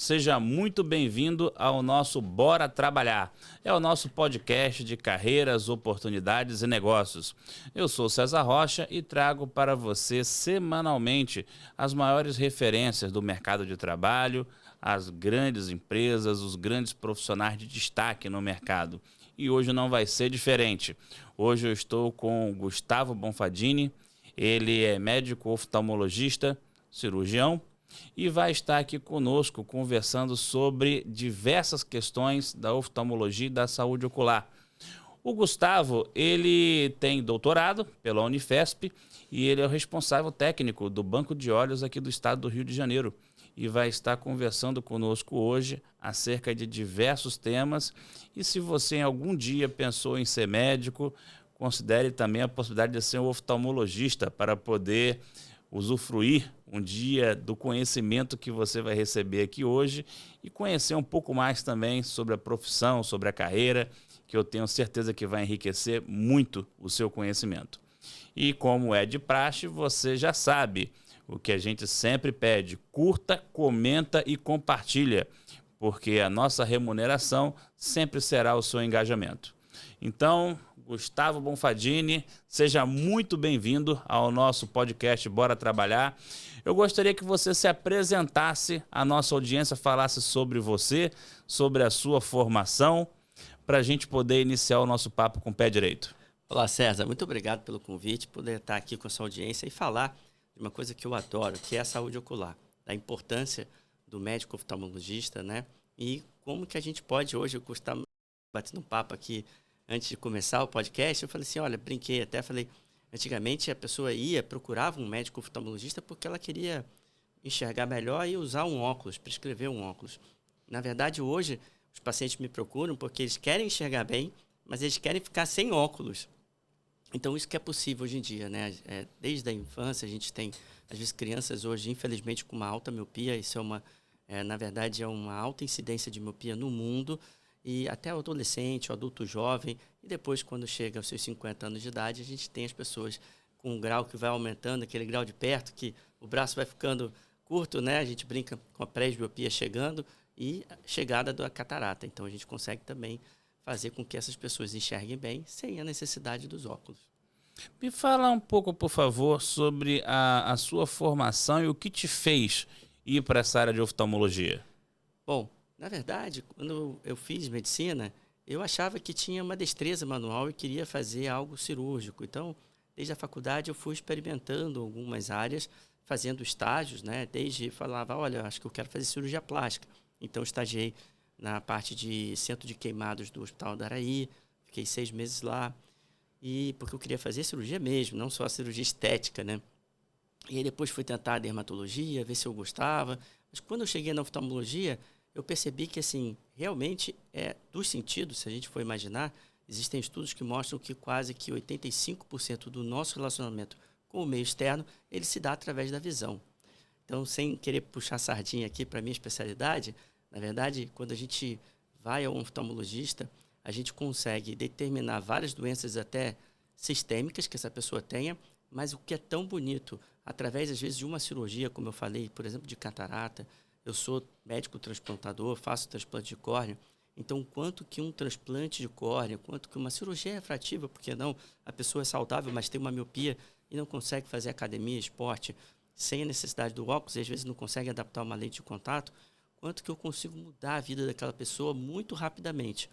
Seja muito bem-vindo ao nosso Bora Trabalhar. É o nosso podcast de carreiras, oportunidades e negócios. Eu sou César Rocha e trago para você semanalmente as maiores referências do mercado de trabalho, as grandes empresas, os grandes profissionais de destaque no mercado. E hoje não vai ser diferente. Hoje eu estou com o Gustavo Bonfadini. Ele é médico oftalmologista, cirurgião, e vai estar aqui conosco conversando sobre diversas questões da oftalmologia e da saúde ocular. O Gustavo, ele tem doutorado pela Unifesp e ele é o responsável técnico do Banco de Olhos aqui do estado do Rio de Janeiro e vai estar conversando conosco hoje acerca de diversos temas. E se você em algum dia pensou em ser médico, considere também a possibilidade de ser um oftalmologista para poder usufruir um dia do conhecimento que você vai receber aqui hoje e conhecer um pouco mais também sobre a profissão, sobre a carreira, que eu tenho certeza que vai enriquecer muito o seu conhecimento. E como é de praxe, você já sabe o que a gente sempre pede: curta, comenta e compartilha, porque a nossa remuneração sempre será o seu engajamento. Então, Gustavo Bonfadini, seja muito bem-vindo ao nosso podcast Bora Trabalhar. Eu gostaria que você se apresentasse à nossa audiência, falasse sobre você, sobre a sua formação, para a gente poder iniciar o nosso papo com o pé direito. Olá, César. Muito obrigado pelo convite, poder estar aqui com a sua audiência e falar de uma coisa que eu adoro, que é a saúde ocular, da importância do médico oftalmologista, né? E como que a gente pode hoje, eu estava batendo um papo aqui antes de começar o podcast, eu falei assim, olha, brinquei até, falei, antigamente a pessoa procurava um médico oftalmologista porque ela queria enxergar melhor e usar um óculos, prescrever um óculos. Na verdade, hoje, os pacientes me procuram porque eles querem enxergar bem, mas eles querem ficar sem óculos. Então, isso que é possível hoje em dia, né? Desde a infância, a gente tem, às vezes, crianças hoje, infelizmente, com uma alta miopia. Isso na verdade, é uma alta incidência de miopia no mundo. E até o adolescente, o adulto jovem, e depois, quando chega aos seus 50 anos de idade, a gente tem as pessoas com um grau que vai aumentando, aquele grau de perto, que o braço vai ficando curto, né? A gente brinca com a presbiopia chegando e a chegada da catarata. Então, a gente consegue também fazer com que essas pessoas enxerguem bem sem a necessidade dos óculos. Me fala um pouco, por favor, sobre a sua formação e o que te fez ir para essa área de oftalmologia. Bom, na verdade, quando eu fiz medicina, eu achava que tinha uma destreza manual e queria fazer algo cirúrgico. Então, desde a faculdade, eu fui experimentando algumas áreas, fazendo estágios, né? Desde falava, olha, acho que eu quero fazer cirurgia plástica. Então, estagiei na parte de centro de queimados do Hospital do Araí, fiquei 6 meses lá, e porque eu queria fazer cirurgia mesmo, não só a cirurgia estética, né? E aí depois fui tentar a dermatologia, ver se eu gostava, mas quando eu cheguei na oftalmologia, eu percebi que, assim, realmente, dos sentidos, se a gente for imaginar, existem estudos que mostram que quase que 85% do nosso relacionamento com o meio externo, ele se dá através da visão. Então, sem querer puxar sardinha aqui para a minha especialidade, na verdade, quando a gente vai a um oftalmologista, a gente consegue determinar várias doenças até sistêmicas que essa pessoa tenha, mas o que é tão bonito, através, às vezes, de uma cirurgia, como eu falei, por exemplo, de catarata, eu sou médico transplantador, faço transplante de córnea, então, quanto que um transplante de córnea, quanto que uma cirurgia refrativa, porque não, a pessoa é saudável, mas tem uma miopia e não consegue fazer academia, esporte, sem a necessidade do óculos, e às vezes não consegue adaptar uma lente de contato, quanto que eu consigo mudar a vida daquela pessoa muito rapidamente.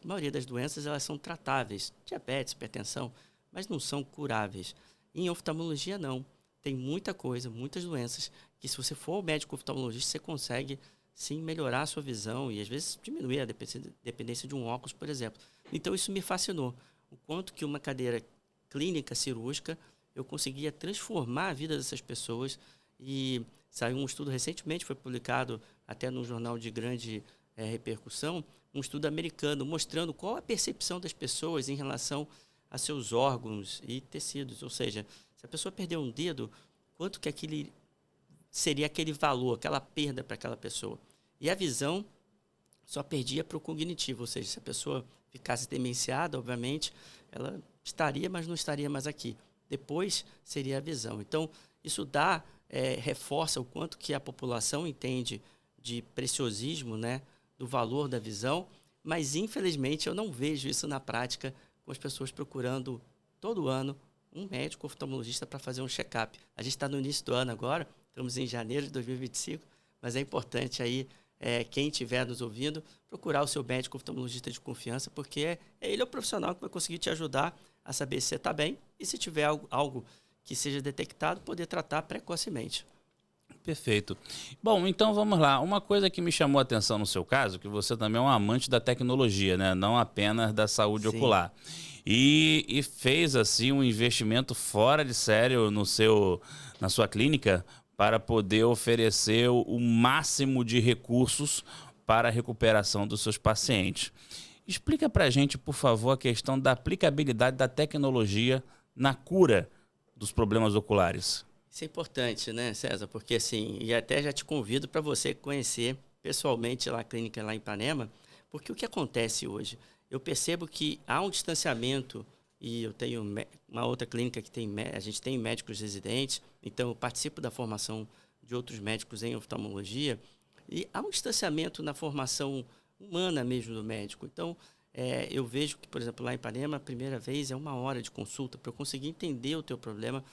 A maioria das doenças, elas são tratáveis, diabetes, hipertensão, mas não são curáveis. Em oftalmologia, não. Tem muita coisa, muitas doenças, que se você for ao médico oftalmologista, você consegue, sim, melhorar a sua visão e, às vezes, diminuir a dependência de um óculos, por exemplo. Então, isso me fascinou. O quanto que uma cadeira clínica cirúrgica, eu conseguia transformar a vida dessas pessoas. E saiu um estudo recentemente, foi publicado até num jornal de grande repercussão, um estudo americano mostrando qual a percepção das pessoas em relação a seus órgãos e tecidos. Ou seja, se a pessoa perder um dedo, quanto que seria aquele valor, aquela perda para aquela pessoa. E a visão só perdia para o cognitivo, ou seja, se a pessoa ficasse demenciada, obviamente, ela estaria, mas não estaria mais aqui. Depois seria a visão. Então, isso reforça o quanto que a população entende de preciosismo, né, do valor da visão, mas infelizmente eu não vejo isso na prática com as pessoas procurando todo ano um médico oftalmologista para fazer um check-up. A gente está no início do ano agora, estamos em janeiro de 2025, mas é importante aí, quem estiver nos ouvindo, procurar o seu médico oftalmologista de confiança, porque ele é o profissional que vai conseguir te ajudar a saber se você está bem e se tiver algo que seja detectado, poder tratar precocemente. Perfeito. Bom, então vamos lá. Uma coisa que me chamou a atenção no seu caso, que você também é um amante da tecnologia, né? Não apenas da saúde Sim. ocular. E fez assim um investimento fora de sério na sua clínica para poder oferecer o máximo de recursos para a recuperação dos seus pacientes. Explica para a gente, por favor, a questão da aplicabilidade da tecnologia na cura dos problemas oculares. Isso é importante, né, César? Porque assim, e até já te convido para você conhecer pessoalmente lá a clínica lá em Ipanema, porque o que acontece hoje? Eu percebo que há um distanciamento, e eu tenho uma outra clínica que a gente tem médicos residentes, então eu participo da formação de outros médicos em oftalmologia, e há um distanciamento na formação humana mesmo do médico. Então, eu vejo que, por exemplo, lá em Ipanema, a primeira vez é 1 hora de consulta para eu conseguir entender o teu problema.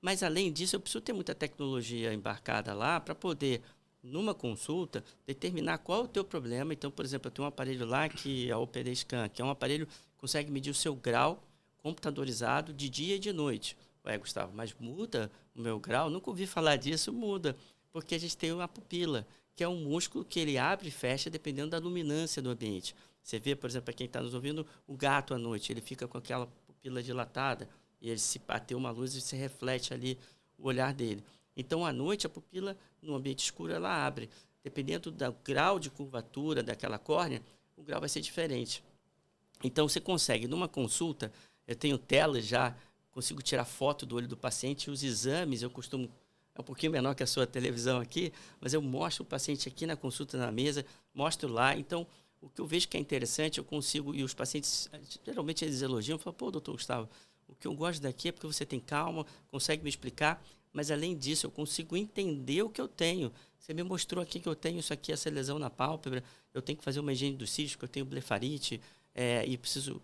Mas, além disso, eu preciso ter muita tecnologia embarcada lá para poder, numa consulta, determinar qual é o teu problema. Então, por exemplo, eu tenho um aparelho lá que é o OPD Scan, que é um aparelho que consegue medir o seu grau computadorizado de dia e de noite. Ué, Gustavo, mas muda o meu grau? Nunca ouvi falar disso. Muda, porque a gente tem uma pupila, que é um músculo que ele abre e fecha dependendo da luminância do ambiente. Você vê, por exemplo, para quem está nos ouvindo, o gato à noite, ele fica com aquela pupila dilatada, e ele, se bater uma luz, se reflete ali o olhar dele. Então, à noite, a pupila, no ambiente escuro, ela abre. Dependendo do grau de curvatura daquela córnea, o grau vai ser diferente. Então, você consegue, numa consulta, eu tenho telas já, consigo tirar foto do olho do paciente, e os exames, eu costumo, é um pouquinho menor que a sua televisão aqui, mas eu mostro o paciente aqui na consulta na mesa, mostro lá. Então, o que eu vejo que é interessante, eu consigo, e os pacientes, geralmente eles elogiam, falam, pô, doutor Gustavo, o que eu gosto daqui é porque você tem calma, consegue me explicar, mas além disso eu consigo entender o que eu tenho. Você me mostrou aqui que eu tenho isso aqui, essa lesão na pálpebra, eu tenho que fazer uma higiene dos cílios, que eu tenho blefarite, e preciso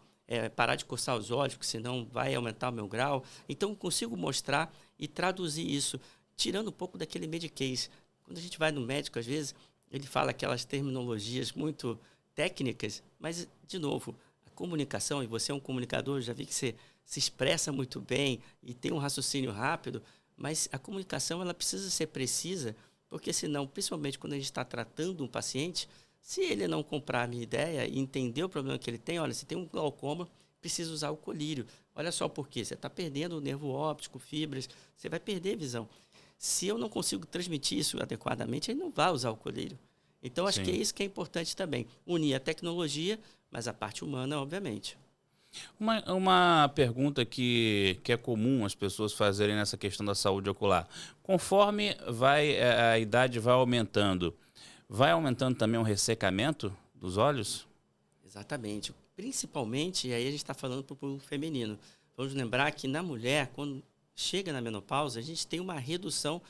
parar de coçar os olhos, porque senão vai aumentar o meu grau. Então eu consigo mostrar e traduzir isso, tirando um pouco daquele mediquês. Quando a gente vai no médico, às vezes, ele fala aquelas terminologias muito técnicas, mas, de novo, a comunicação, e você é um comunicador, já vi que você se expressa muito bem e tem um raciocínio rápido, mas a comunicação ela precisa ser precisa, porque senão, principalmente quando a gente está tratando um paciente, se ele não comprar a minha ideia e entender o problema que ele tem, olha, se tem um glaucoma, precisa usar o colírio. Olha só por quê, você está perdendo o nervo óptico, fibras, você vai perder visão. Se eu não consigo transmitir isso adequadamente, ele não vai usar o colírio. Então, acho que é isso que é importante também, unir a tecnologia, mas a parte humana, obviamente. Uma pergunta que é comum as pessoas fazerem nessa questão da saúde ocular. Conforme a idade vai aumentando também o ressecamento dos olhos? Exatamente. Principalmente, e aí a gente está falando para o público feminino. Vamos lembrar que na mulher, quando chega na menopausa, a gente tem uma redução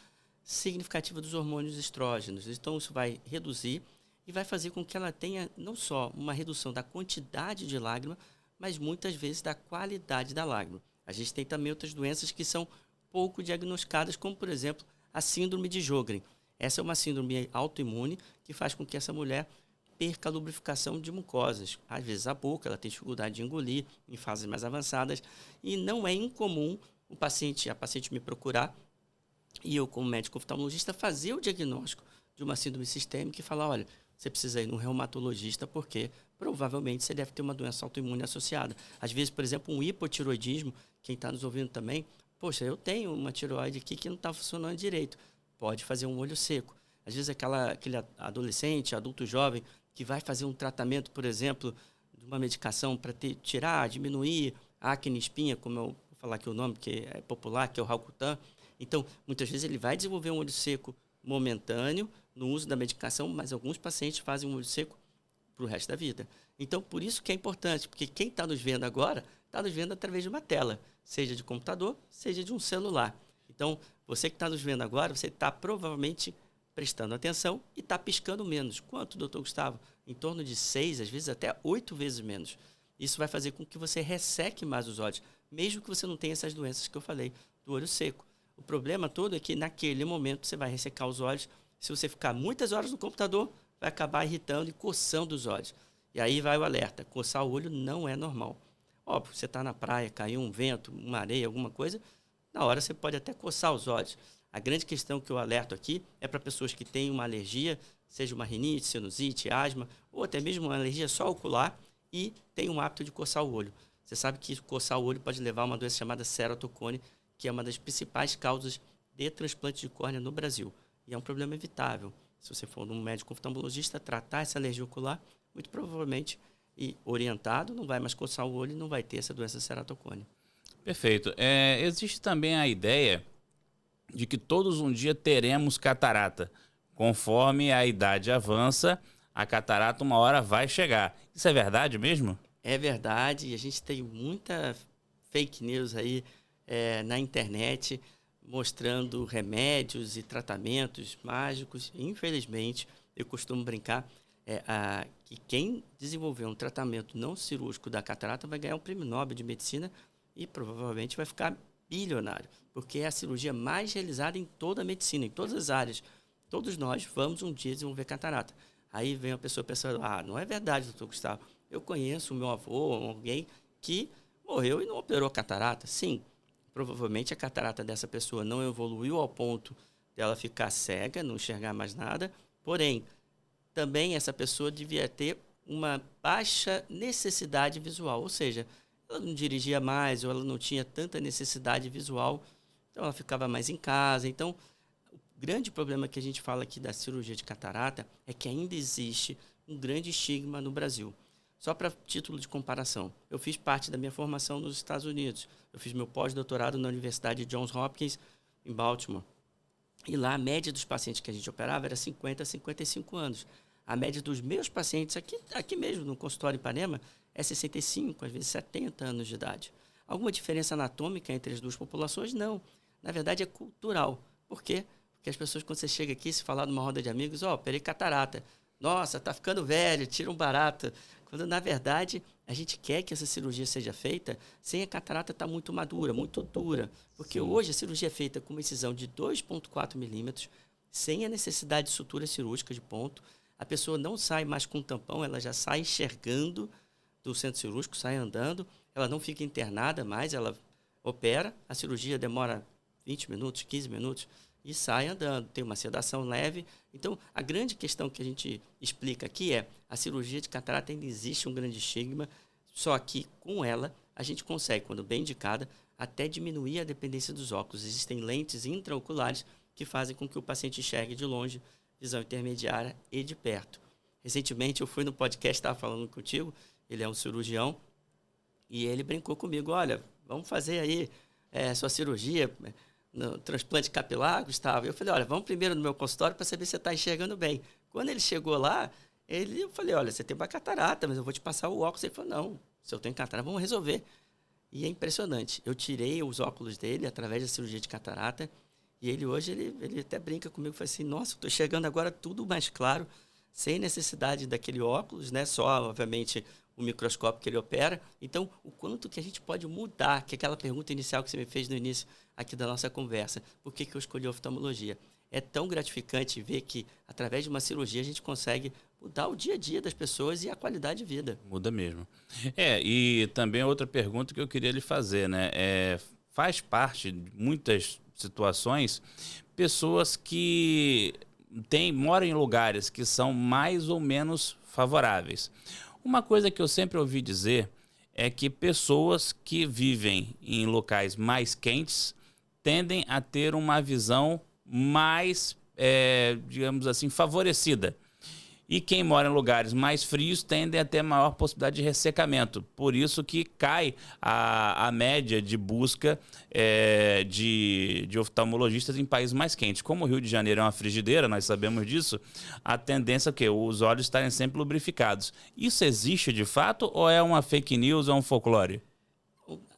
significativa dos hormônios estrógenos. Então, isso vai reduzir e vai fazer com que ela tenha não só uma redução da quantidade de lágrima, mas muitas vezes da qualidade da lágrima. A gente tem também outras doenças que são pouco diagnosticadas, como, por exemplo, a síndrome de Sjögren. Essa é uma síndrome autoimune que faz com que essa mulher perca a lubrificação de mucosas. Às vezes a boca, ela tem dificuldade de engolir em fases mais avançadas. E não é incomum a paciente me procurar e eu, como médico oftalmologista, fazer o diagnóstico de uma síndrome sistêmica e falar, olha, você precisa ir num reumatologista porque provavelmente você deve ter uma doença autoimune associada. Às vezes, por exemplo, um hipotiroidismo, quem está nos ouvindo também, poxa, eu tenho uma tireoide aqui que não está funcionando direito. Pode fazer um olho seco. Às vezes aquele adolescente, adulto jovem, que vai fazer um tratamento, por exemplo, de uma medicação para tirar, diminuir a acne espinha, como eu vou falar aqui o nome, que é popular, que é o Rakutan. Então, muitas vezes ele vai desenvolver um olho seco momentâneo no uso da medicação, mas alguns pacientes fazem um olho seco para o resto da vida. Então, por isso que é importante, porque quem está nos vendo agora, está nos vendo através de uma tela, seja de computador, seja de um celular. Então, você que está nos vendo agora, você está provavelmente prestando atenção e está piscando menos. Quanto, doutor Gustavo? Em torno de 6, às vezes até 8 vezes menos. Isso vai fazer com que você resseque mais os olhos, mesmo que você não tenha essas doenças que eu falei, do olho seco. O problema todo é que naquele momento você vai ressecar os olhos. Se você ficar muitas horas no computador, vai acabar irritando e coçando os olhos. E aí vai o alerta, coçar o olho não é normal. Óbvio, você está na praia, caiu um vento, uma areia, alguma coisa, na hora você pode até coçar os olhos. A grande questão que eu alerto aqui é para pessoas que têm uma alergia, seja uma rinite, sinusite, asma, ou até mesmo uma alergia só ocular e tem um hábito de coçar o olho. Você sabe que coçar o olho pode levar a uma doença chamada ceratocone, que é uma das principais causas de transplante de córnea no Brasil. E é um problema evitável. Se você for num médico oftalmologista tratar essa alergia ocular, muito provavelmente, e orientado, não vai mais coçar o olho e não vai ter essa doença ceratocone. Perfeito. Existe também a ideia de que todos um dia teremos catarata. Conforme a idade avança, a catarata uma hora vai chegar. Isso é verdade mesmo? É verdade, e a gente tem muita fake news aí na internet, mostrando remédios e tratamentos mágicos. Infelizmente, eu costumo brincar que quem desenvolver um tratamento não cirúrgico da catarata vai ganhar um prêmio Nobel de Medicina e provavelmente vai ficar bilionário, porque é a cirurgia mais realizada em toda a medicina, em todas as áreas. Todos nós vamos um dia desenvolver catarata. Aí vem a pessoa pensando, não é verdade, doutor Gustavo. Eu conheço o meu avô, alguém que morreu e não operou catarata. Sim, provavelmente a catarata dessa pessoa não evoluiu ao ponto dela ficar cega, não enxergar mais nada. Porém, também essa pessoa devia ter uma baixa necessidade visual, ou seja, ela não dirigia mais ou ela não tinha tanta necessidade visual, então ela ficava mais em casa. Então, o grande problema que a gente fala aqui da cirurgia de catarata é que ainda existe um grande estigma no Brasil. Só para título de comparação, eu fiz parte da minha formação nos Estados Unidos. Eu fiz meu pós-doutorado na Universidade Johns Hopkins, em Baltimore. E lá a média dos pacientes que a gente operava era 50 a 55 anos. A média dos meus pacientes, aqui mesmo no consultório em Ipanema, é 65, às vezes 70 anos de idade. Alguma diferença anatômica entre as duas populações? Não. Na verdade, é cultural. Por quê? Porque as pessoas, quando você chega aqui, se falar numa roda de amigos, operei catarata. Nossa, tá ficando velho, tira um barato. Quando, na verdade, a gente quer que essa cirurgia seja feita sem a catarata estar muito madura, muito dura. Porque hoje a cirurgia é feita com uma incisão de 2,4 milímetros, sem a necessidade de sutura cirúrgica de ponto. A pessoa não sai mais com tampão, ela já sai enxergando do centro cirúrgico, sai andando, ela não fica internada mais, ela opera, a cirurgia demora 20 minutos, 15 minutos e sai andando, tem uma sedação leve. Então, a grande questão que a gente explica aqui é a cirurgia de catarata ainda existe um grande estigma, só que com ela a gente consegue, quando bem indicada, até diminuir a dependência dos óculos. Existem lentes intraoculares que fazem com que o paciente enxergue de longe, visão intermediária e de perto. Recentemente eu fui no podcast, estava falando contigo, ele é um cirurgião, e ele brincou comigo, olha, vamos fazer aí sua cirurgia no transplante capilar, Gustavo. Eu falei, olha, vamos primeiro no meu consultório para saber se você está enxergando bem. Quando ele chegou lá, eu falei, olha, você tem uma catarata, mas eu vou te passar o óculos. Ele falou, não, se eu tenho catarata, vamos resolver. E é impressionante. Eu tirei os óculos dele através da cirurgia de catarata, e ele hoje, ele até brinca comigo, fala assim, nossa, estou enxergando agora tudo mais claro, sem necessidade daquele óculos, né? Só, obviamente, o microscópio que ele opera. Então, o quanto que a gente pode mudar, que é aquela pergunta inicial que você me fez no início aqui da nossa conversa, por que eu escolhi a oftalmologia? É tão gratificante ver que, através de uma cirurgia, a gente consegue mudar o dia a dia das pessoas e a qualidade de vida. Muda mesmo. E também outra pergunta que eu queria lhe fazer, né? Faz parte de muitas situações pessoas que moram em lugares que são mais ou menos favoráveis. Uma coisa que eu sempre ouvi dizer é que pessoas que vivem em locais mais quentes tendem a ter uma visão mais, digamos assim, favorecida. E quem mora em lugares mais frios tende a ter maior possibilidade de ressecamento. Por isso que cai a média de busca de oftalmologistas em países mais quentes. Como o Rio de Janeiro é uma frigideira, nós sabemos disso, a tendência é o quê? Os olhos estarem sempre lubrificados. Isso existe de fato ou é uma fake news ou um folclore?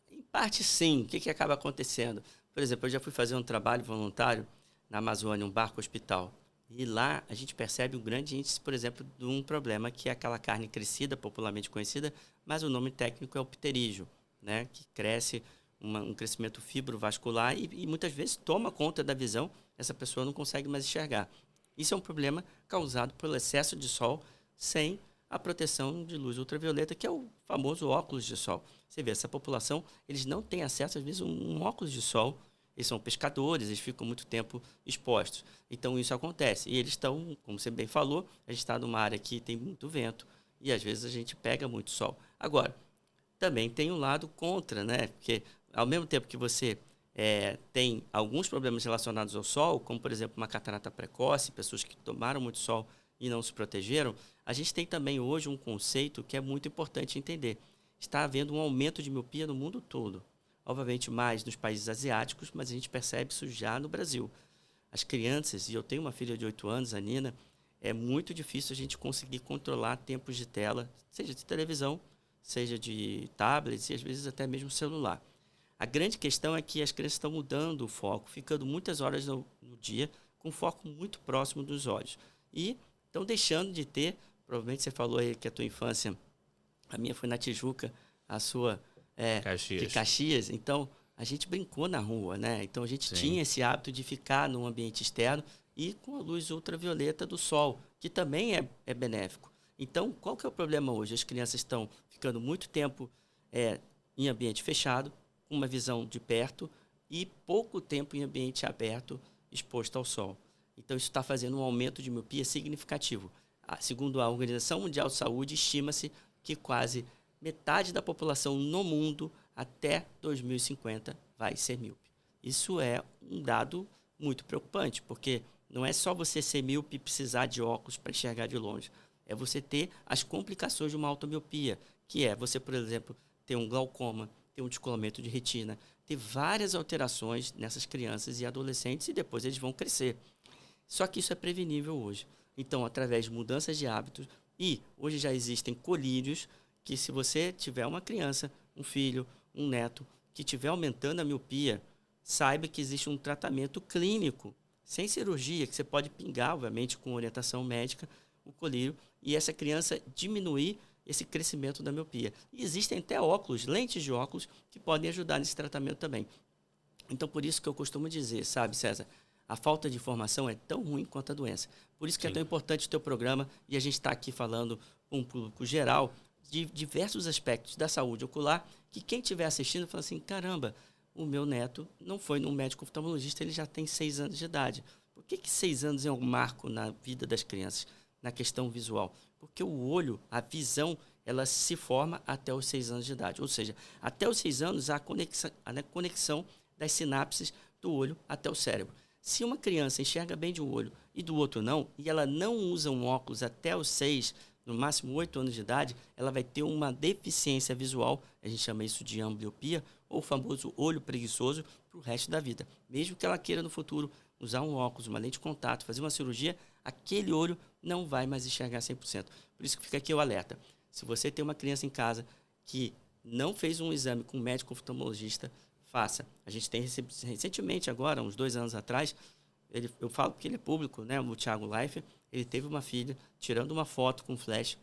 Em parte, sim. O que acaba acontecendo? Por exemplo, eu já fui fazer um trabalho voluntário na Amazônia, um barco hospital. E lá a gente percebe um grande índice, por exemplo, de um problema que é aquela carne crescida, popularmente conhecida, mas o nome técnico é o pterígio, né? Que cresce um crescimento fibrovascular e muitas vezes toma conta da visão, essa pessoa não consegue mais enxergar. Isso é um problema causado pelo excesso de sol sem a proteção de luz ultravioleta, que é o famoso óculos de sol. Você vê, essa população, eles não têm acesso, às vezes, a um óculos de sol. Eles são pescadores, eles ficam muito tempo expostos. Então, isso acontece. E eles estão, como você bem falou, a gente está numa área que tem muito vento e, às vezes, a gente pega muito sol. Agora, também tem um lado contra, né? Porque, ao mesmo tempo que você tem alguns problemas relacionados ao sol, como, por exemplo, uma catarata precoce, pessoas que tomaram muito sol e não se protegeram, a gente tem também hoje um conceito que é muito importante entender. Está havendo um aumento de miopia no mundo todo. Obviamente mais nos países asiáticos, mas a gente percebe isso já no Brasil. As crianças, e eu tenho uma filha de 8 anos, a Nina, é muito difícil a gente conseguir controlar tempos de tela, seja de televisão, seja de tablets e às vezes até mesmo celular. A grande questão é que as crianças estão mudando o foco, ficando muitas horas no dia, com foco muito próximo dos olhos. E estão deixando de ter, provavelmente você falou aí que a tua infância, a minha foi na Tijuca, a sua de Caxias. Então, a gente brincou na rua, né? Então, a gente tinha esse hábito de ficar num ambiente externo e com a luz ultravioleta do sol, que também é benéfico. Então, qual que é o problema hoje? As crianças estão ficando muito tempo em ambiente fechado, com uma visão de perto e pouco tempo em ambiente aberto, exposto ao sol. Então, isso está fazendo um aumento de miopia significativo. Segundo a Organização Mundial de Saúde, estima-se que quase metade da população no mundo até 2050 vai ser míope. Isso é um dado muito preocupante, porque não é só você ser míope e precisar de óculos para enxergar de longe. É você ter as complicações de uma automiopia, que é você, por exemplo, ter um glaucoma, ter um descolamento de retina, ter várias alterações nessas crianças e adolescentes e depois eles vão crescer. Só que isso é prevenível hoje. Então, através de mudanças de hábitos, e hoje já existem colírios que se você tiver uma criança, um filho, um neto, que estiver aumentando a miopia, saiba que existe um tratamento clínico, sem cirurgia, que você pode pingar, obviamente, com orientação médica, o colírio, e essa criança diminuir esse crescimento da miopia. E existem até óculos, lentes de óculos, que podem ajudar nesse tratamento também. Então, por isso que eu costumo dizer, sabe, César, a falta de informação é tão ruim quanto a doença. Por isso que é tão importante o teu programa, e a gente está aqui falando com um público geral, de diversos aspectos da saúde ocular, que quem estiver assistindo fala assim, caramba, o meu neto não foi num médico oftalmologista, ele já tem 6 anos de idade. Por que 6 anos é um marco na vida das crianças, na questão visual? Porque o olho, a visão, ela se forma até os 6 anos de idade. Ou seja, até os 6 anos há a conexão das sinapses do olho até o cérebro. Se uma criança enxerga bem de um olho e do outro não, e ela não usa um óculos até os 6, no máximo 8 anos de idade, ela vai ter uma deficiência visual, a gente chama isso de ambliopia, ou o famoso olho preguiçoso, para o resto da vida. Mesmo que ela queira no futuro usar um óculos, uma lente de contato, fazer uma cirurgia, aquele olho não vai mais enxergar 100%. Por isso que fica aqui o alerta. Se você tem uma criança em casa que não fez um exame com um médico oftalmologista, faça. A gente tem recentemente agora, uns 2 anos atrás, eu falo porque ele é público, né, o Thiago Leifert, ele teve uma filha, tirando uma foto com flash,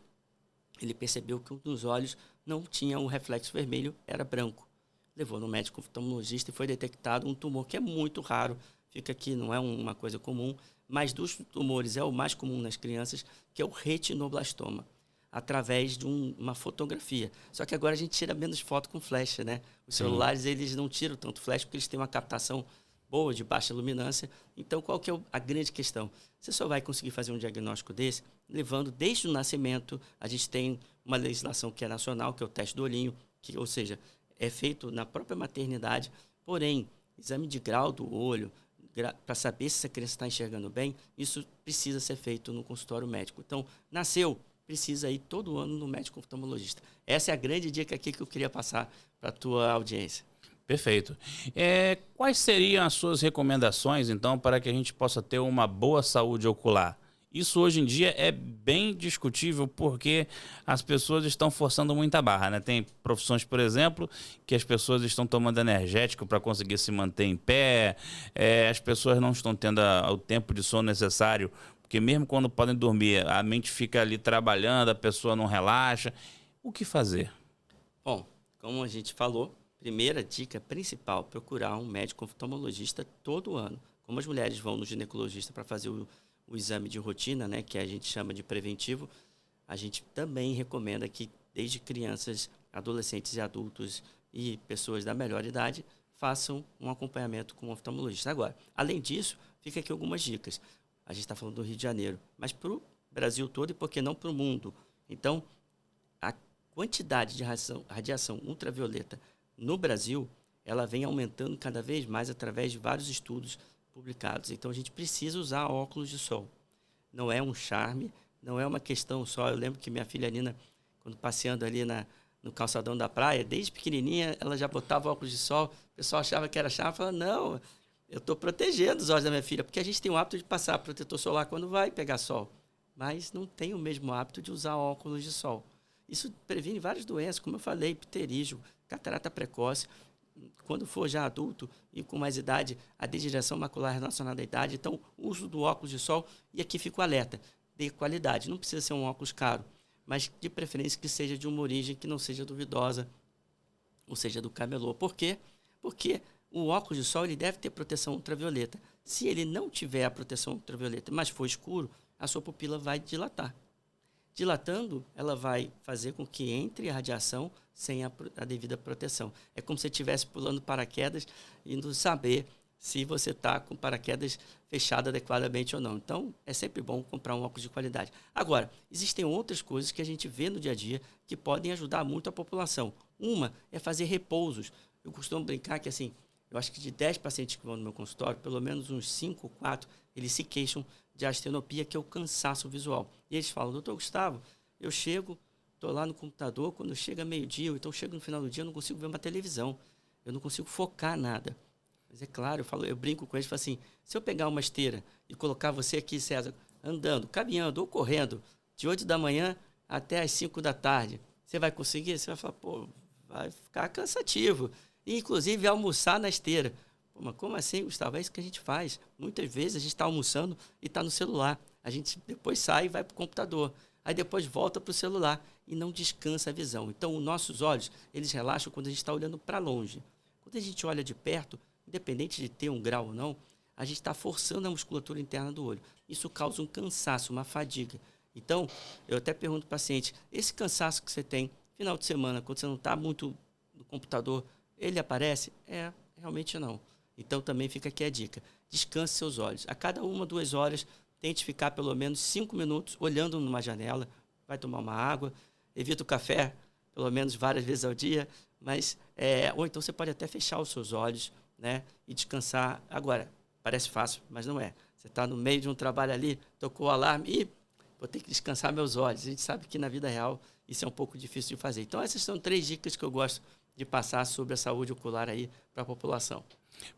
ele percebeu que um dos olhos não tinha um reflexo vermelho, era branco. Levou no médico oftalmologista e foi detectado um tumor que é muito raro, fica aqui, não é uma coisa comum, mas dos tumores é o mais comum nas crianças, que é o retinoblastoma, através de uma fotografia. Só que agora a gente tira menos foto com flash, né? Os celulares, eles não tiram tanto flash porque eles têm uma captação boa, de baixa luminância. Então, qual que é a grande questão? Você só vai conseguir fazer um diagnóstico desse levando desde o nascimento. A gente tem uma legislação que é nacional, que é o teste do olhinho, que, ou seja, é feito na própria maternidade. Porém, exame de grau do olho, para saber se essa criança está enxergando bem, isso precisa ser feito no consultório médico. Então, nasceu, precisa ir todo ano no médico oftalmologista. Essa é a grande dica aqui que eu queria passar para a tua audiência. Perfeito. Quais seriam as suas recomendações, então, para que a gente possa ter uma boa saúde ocular? Isso hoje em dia é bem discutível porque as pessoas estão forçando muita barra, né? Tem profissões, por exemplo, que as pessoas estão tomando energético para conseguir se manter em pé, as pessoas não estão tendo o tempo de sono necessário porque mesmo quando podem dormir, a mente fica ali trabalhando, a pessoa não relaxa. O que fazer? Bom, como a gente falou, primeira dica principal, procurar um médico oftalmologista todo ano. Como as mulheres vão no ginecologista para fazer o exame de rotina, né, que a gente chama de preventivo, a gente também recomenda que desde crianças, adolescentes e adultos e pessoas da melhor idade façam um acompanhamento com um oftalmologista. Agora, além disso, fica aqui algumas dicas. A gente está falando do Rio de Janeiro, mas para o Brasil todo e por que não para o mundo? Então, a quantidade de radiação ultravioleta no Brasil, ela vem aumentando cada vez mais através de vários estudos publicados. Então, a gente precisa usar óculos de sol. Não é um charme, não é uma questão só. Eu lembro que minha filha Nina, quando passeando ali no calçadão da praia, desde pequenininha, ela já botava óculos de sol. O pessoal achava que era charme. Falava, não, eu estou protegendo os olhos da minha filha, porque a gente tem o hábito de passar protetor solar quando vai pegar sol, mas não tem o mesmo hábito de usar óculos de sol. Isso previne várias doenças, como eu falei, pterígio, catarata precoce. Quando for já adulto e com mais idade, a degeneração macular relacionada à idade. Então, o uso do óculos de sol, e aqui fica o alerta, de qualidade. Não precisa ser um óculos caro, mas de preferência que seja de uma origem que não seja duvidosa, ou seja, do camelô. Por quê? Porque o óculos de sol ele deve ter proteção ultravioleta. Se ele não tiver a proteção ultravioleta, mas for escuro, a sua pupila vai dilatar. Dilatando, ela vai fazer com que entre a radiação sem a devida proteção. É como se você estivesse pulando paraquedas e não saber se você está com paraquedas fechado adequadamente ou não. Então, é sempre bom comprar um óculos de qualidade. Agora, existem outras coisas que a gente vê no dia a dia que podem ajudar muito a população. Uma é fazer repousos. Eu costumo brincar que, assim, eu acho que de 10 pacientes que vão no meu consultório, pelo menos uns 5 ou 4, eles se queixam de astenopia, que é o cansaço visual. E eles falam, doutor Gustavo, eu chego, estou lá no computador, quando chega meio-dia, ou então chego no final do dia, eu não consigo ver uma televisão, eu não consigo focar nada. Mas é claro, eu brinco com eles, falo assim, se eu pegar uma esteira e colocar você aqui, César, andando, caminhando ou correndo, de 8 da manhã até as 5 da tarde, você vai conseguir? Você vai falar, pô, vai ficar cansativo. E, inclusive, almoçar na esteira. Pô, mas como assim, Gustavo? É isso que a gente faz. Muitas vezes a gente está almoçando e está no celular. A gente depois sai e vai para o computador. Aí depois volta para o celular e não descansa a visão. Então, os nossos olhos, eles relaxam quando a gente está olhando para longe. Quando a gente olha de perto, independente de ter um grau ou não, a gente está forçando a musculatura interna do olho. Isso causa um cansaço, uma fadiga. Então, eu até pergunto ao paciente, esse cansaço que você tem, final de semana, quando você não está muito no computador, ele aparece? Realmente não. Então, também fica aqui a dica. Descanse seus olhos. A cada 1, 2 horas, tente ficar pelo menos 5 minutos olhando numa janela. Vai tomar uma água. Evita o café, pelo menos várias vezes ao dia. Mas, ou então você pode até fechar os seus olhos, né, e descansar. Agora, parece fácil, mas não é. Você está no meio de um trabalho ali, tocou o alarme e vou ter que descansar meus olhos. A gente sabe que na vida real isso é um pouco difícil de fazer. Então, essas são 3 dicas que eu gosto de passar sobre a saúde ocular aí para a população.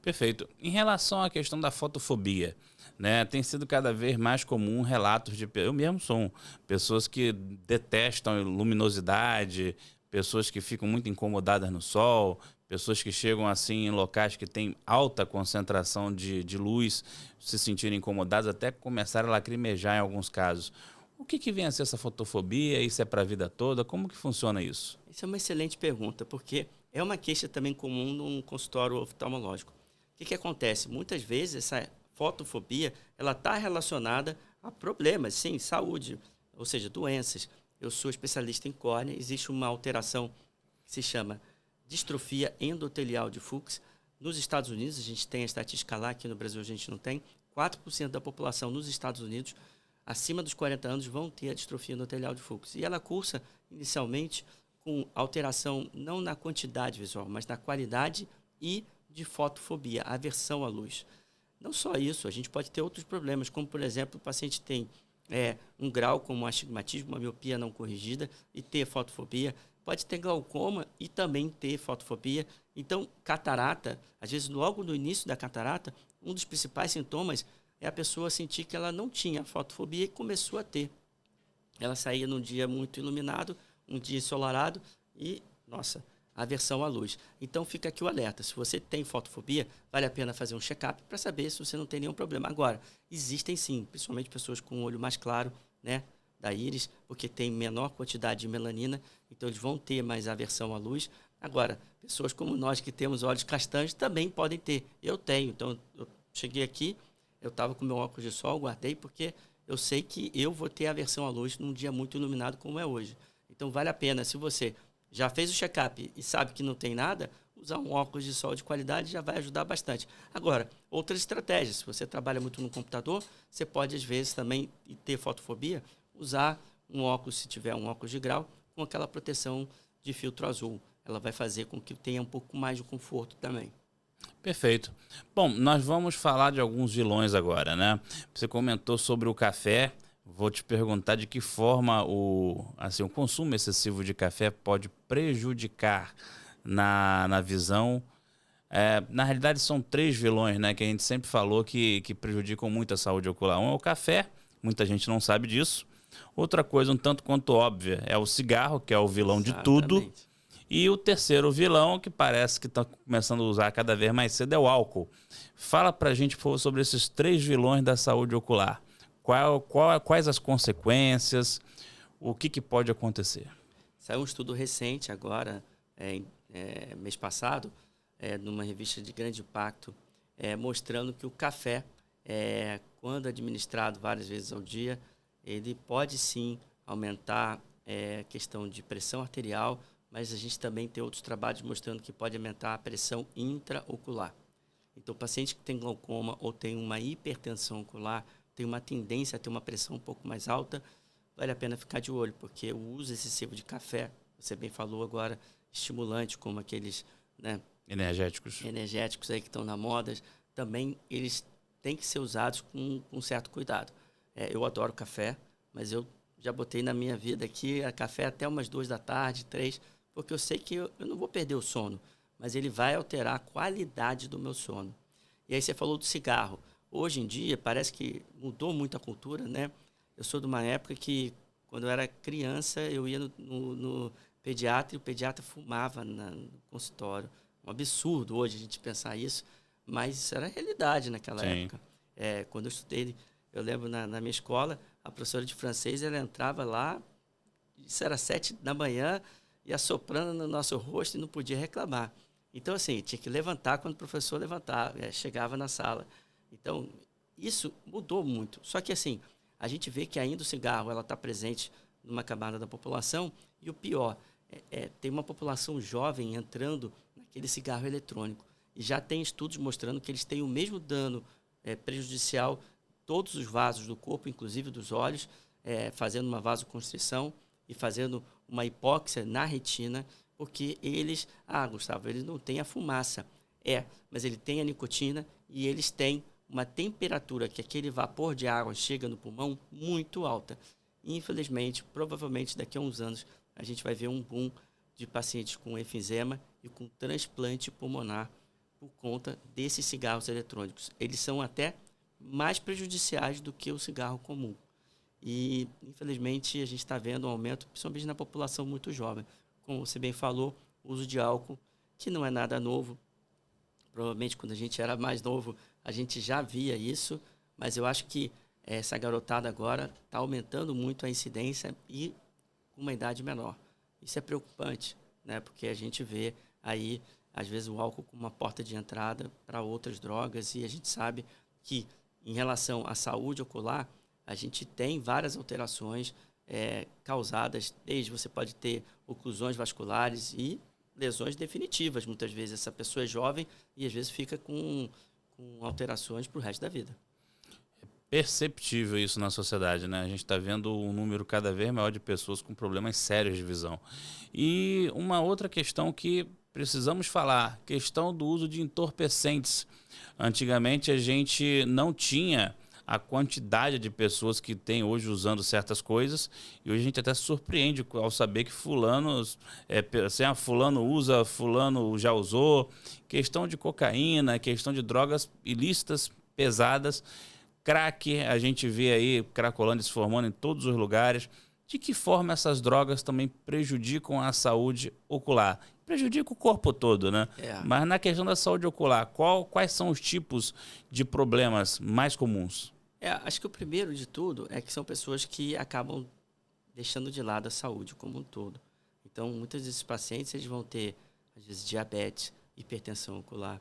Perfeito. Em relação à questão da fotofobia, né, tem sido cada vez mais comum relatos de... Eu mesmo sou pessoas que detestam luminosidade, pessoas que ficam muito incomodadas no sol, pessoas que chegam assim em locais que têm alta concentração de luz, se sentirem incomodadas, até começarem a lacrimejar em alguns casos. O que vem a ser essa fotofobia? Isso é para a vida toda? Como que funciona isso? Isso é uma excelente pergunta, porque é uma queixa também comum num consultório oftalmológico. O que acontece? Muitas vezes essa fotofobia ela está relacionada a problemas, sim, saúde, ou seja, doenças. Eu sou especialista em córnea, existe uma alteração que se chama distrofia endotelial de Fuchs. Nos Estados Unidos, a gente tem a estatística lá, aqui no Brasil a gente não tem, 4% da população nos Estados Unidos, acima dos 40 anos, vão ter a distrofia endotelial de Fuchs. E ela cursa, inicialmente, com alteração não na quantidade visual, mas na qualidade e de fotofobia, aversão à luz. Não só isso, a gente pode ter outros problemas, como, por exemplo, o paciente tem um grau como um astigmatismo, uma miopia não corrigida e ter fotofobia. Pode ter glaucoma e também ter fotofobia. Então, catarata, às vezes, logo no início da catarata, um dos principais sintomas é a pessoa sentir que ela não tinha fotofobia e começou a ter. Ela saía num dia muito iluminado, um dia ensolarado e, nossa, aversão à luz. Então fica aqui o alerta. Se você tem fotofobia, vale a pena fazer um check-up para saber se você não tem nenhum problema. Agora, existem sim, principalmente pessoas com o olho mais claro, né, da íris, porque tem menor quantidade de melanina, então eles vão ter mais aversão à luz. Agora, pessoas como nós que temos olhos castanhos também podem ter. Eu tenho, então eu cheguei aqui, eu estava com meu óculos de sol, guardei, porque eu sei que eu vou ter aversão à luz num dia muito iluminado como é hoje. Então vale a pena, se você já fez o check-up e sabe que não tem nada, usar um óculos de sol de qualidade já vai ajudar bastante. Agora, outras estratégias. Se você trabalha muito no computador, você pode, às vezes, também ter fotofobia, usar um óculos, se tiver um óculos de grau, com aquela proteção de filtro azul. Ela vai fazer com que tenha um pouco mais de conforto também. Perfeito. Bom, nós vamos falar de alguns vilões agora, né? Você comentou sobre o café. Vou te perguntar de que forma o consumo excessivo de café pode prejudicar na visão. Na realidade, são 3 vilões, né, que a gente sempre falou que prejudicam muito a saúde ocular. Um é o café, muita gente não sabe disso. Outra coisa, um tanto quanto óbvia, é o cigarro, que é o vilão de tudo. E o terceiro vilão, que parece que está começando a usar cada vez mais cedo, é o álcool. Fala pra gente, por favor, sobre esses 3 vilões da saúde ocular. Quais as consequências? O que pode acontecer? Saiu um estudo recente agora, mês passado, numa revista de grande impacto, mostrando que o café, quando administrado várias vezes ao dia, ele pode sim aumentar a questão de pressão arterial, mas a gente também tem outros trabalhos mostrando que pode aumentar a pressão intraocular. Então, o paciente que tem glaucoma ou tem uma hipertensão ocular, tem uma tendência a ter uma pressão um pouco mais alta, vale a pena ficar de olho, porque o uso excessivo de café, você bem falou agora, estimulante, como aqueles, né, energéticos aí que estão na moda, também eles têm que ser usados com certo cuidado. Eu adoro café, mas eu já botei na minha vida aqui a café até umas 2 da tarde, 3, porque eu sei que eu não vou perder o sono, mas ele vai alterar a qualidade do meu sono. E aí você falou do cigarro. Hoje em dia, parece que mudou muito a cultura, né? Eu sou de uma época que, quando eu era criança, eu ia no pediatra e o pediatra fumava no consultório. Um absurdo hoje a gente pensar isso, mas isso era a realidade naquela época. Quando eu estudei, eu lembro na minha escola, a professora de francês, ela entrava lá, isso era 7 da manhã, ia soprando no nosso rosto e não podia reclamar. Então, assim, tinha que levantar quando o professor levantava, chegava na sala. Então, isso mudou muito. Só que, assim, a gente vê que ainda o cigarro está presente numa camada da população e o pior, tem uma população jovem entrando naquele cigarro eletrônico. E já tem estudos mostrando que eles têm o mesmo dano prejudicial todos os vasos do corpo, inclusive dos olhos, fazendo uma vasoconstrição e fazendo uma hipóxia na retina, porque eles... Gustavo, eles não têm a fumaça. Mas ele tem a nicotina e eles têm uma temperatura que aquele vapor de água chega no pulmão muito alta. Infelizmente, provavelmente daqui a uns anos, a gente vai ver um boom de pacientes com efizema e com transplante pulmonar por conta desses cigarros eletrônicos. Eles são até mais prejudiciais do que o cigarro comum. E, infelizmente, a gente está vendo um aumento, principalmente na população muito jovem. Como você bem falou, o uso de álcool, que não é nada novo. Provavelmente, quando a gente era mais novo, a gente já via isso, mas eu acho que essa garotada agora está aumentando muito a incidência e com uma idade menor. Isso é preocupante, né? Porque a gente vê aí, às vezes, o álcool como uma porta de entrada para outras drogas e a gente sabe que, em relação à saúde ocular, a gente tem várias alterações causadas, desde você pode ter oclusões vasculares e lesões definitivas. Muitas vezes essa pessoa é jovem e às vezes fica com alterações para o resto da vida. É perceptível isso na sociedade, né? A gente está vendo um número cada vez maior de pessoas com problemas sérios de visão. E uma outra questão que precisamos falar, questão do uso de entorpecentes. Antigamente a gente não tinha a quantidade de pessoas que tem hoje usando certas coisas, e hoje a gente até se surpreende ao saber que fulano usa, fulano já usou. Questão de cocaína, questão de drogas ilícitas, pesadas, crack, a gente vê aí Cracolândia se formando em todos os lugares. De que forma essas drogas também prejudicam a saúde ocular? Prejudica o corpo todo, né? É. Mas na questão da saúde ocular, quais são os tipos de problemas mais comuns? Acho que o primeiro de tudo é que são pessoas que acabam deixando de lado a saúde como um todo. Então, muitos desses pacientes eles vão ter, às vezes, diabetes, hipertensão ocular.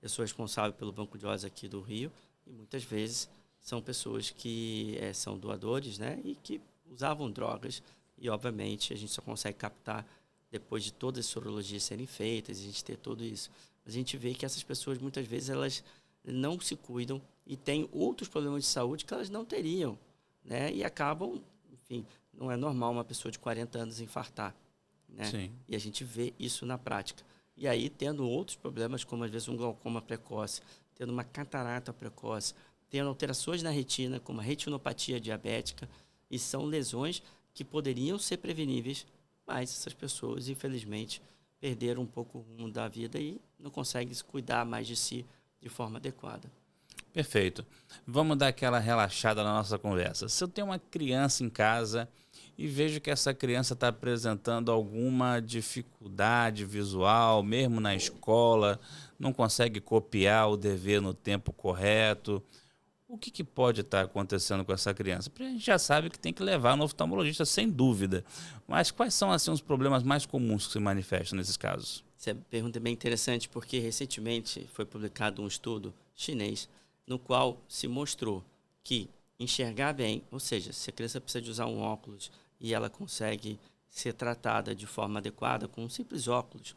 Eu sou responsável pelo Banco de Olhos aqui do Rio e muitas vezes são pessoas que são doadores, né, e que usavam drogas e, obviamente, a gente só consegue captar depois de todas as sorologias serem feitas, a gente ter tudo isso. Mas a gente vê que essas pessoas, muitas vezes, elas não se cuidam e têm outros problemas de saúde que elas não teriam, né, e acabam, enfim, não é normal uma pessoa de 40 anos infartar, né? Sim. E a gente vê isso na prática. E aí, tendo outros problemas, como às vezes um glaucoma precoce, tendo uma catarata precoce, tendo alterações na retina, como a retinopatia diabética, e são lesões que poderiam ser preveníveis, mas essas pessoas, infelizmente, perderam um pouco o rumo da vida e não conseguem se cuidar mais de si de forma adequada. Perfeito. Vamos dar aquela relaxada na nossa conversa. Se eu tenho uma criança em casa e vejo que essa criança está apresentando alguma dificuldade visual, mesmo na escola, não consegue copiar o dever no tempo correto, o que pode estar acontecendo com essa criança? Porque a gente já sabe que tem que levar no oftalmologista, sem dúvida. Mas quais são assim, os problemas mais comuns que se manifestam nesses casos? Essa pergunta é bem interessante porque recentemente foi publicado um estudo chinês no qual se mostrou que enxergar bem, ou seja, se a criança precisa de usar um óculos e ela consegue ser tratada de forma adequada com um simples óculos,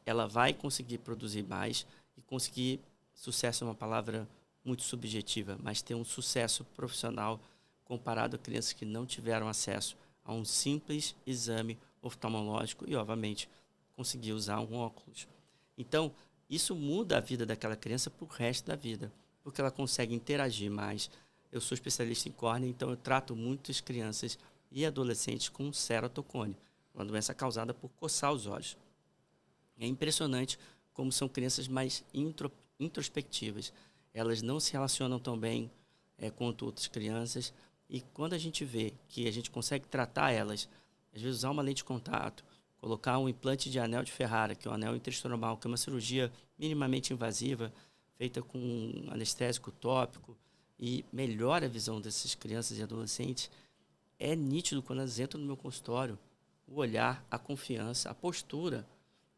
ela vai conseguir produzir mais e conseguir, sucesso é uma palavra muito subjetiva, mas ter um sucesso profissional comparado a crianças que não tiveram acesso a um simples exame oftalmológico e, obviamente, conseguir usar um óculos. Então, isso muda a vida daquela criança para o resto da vida, porque ela consegue interagir mais. Eu sou especialista em córnea, então eu trato muitas crianças e adolescentes com ceratocone, uma doença causada por coçar os olhos. É impressionante como são crianças mais introspectivas. Elas não se relacionam tão bem quanto outras crianças. E quando a gente vê que a gente consegue tratar elas, às vezes usar uma lente de contato, colocar um implante de anel de Ferrara, que é um anel intraestromal, que é uma cirurgia minimamente invasiva, feita com um anestésico tópico, e melhora a visão dessas crianças e adolescentes, é nítido quando elas entram no meu consultório, o olhar, a confiança, a postura.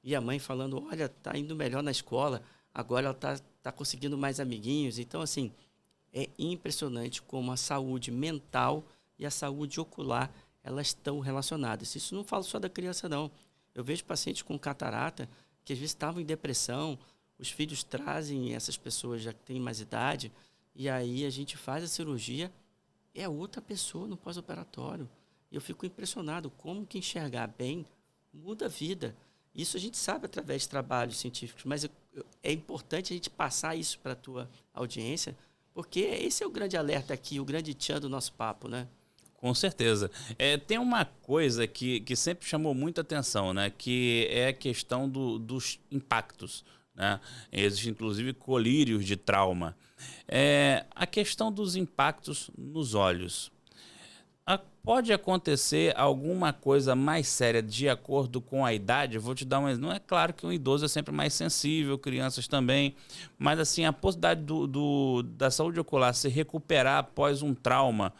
E a mãe falando, olha, está indo melhor na escola, agora ela está conseguindo mais amiguinhos. Então, assim, é impressionante como a saúde mental e a saúde ocular, elas estão relacionadas. Isso não falo só da criança, não. Eu vejo pacientes com catarata que às vezes estavam em depressão, os filhos trazem essas pessoas já que têm mais idade, e aí a gente faz a cirurgia, é outra pessoa no pós-operatório. E eu fico impressionado como que enxergar bem muda a vida. Isso a gente sabe através de trabalhos científicos, mas é importante a gente passar isso para a tua audiência, porque esse é o grande alerta aqui, o grande tchan do nosso papo, né? Com certeza. Tem uma coisa que sempre chamou muita atenção, né? Que é a questão dos impactos, né? Existem, inclusive, colírios de trauma. A questão dos impactos nos olhos. Pode acontecer alguma coisa mais séria de acordo com a idade? Eu vou te dar um exemplo. Não é claro que um idoso é sempre mais sensível, crianças também, mas assim, a possibilidade da saúde ocular se recuperar após um trauma,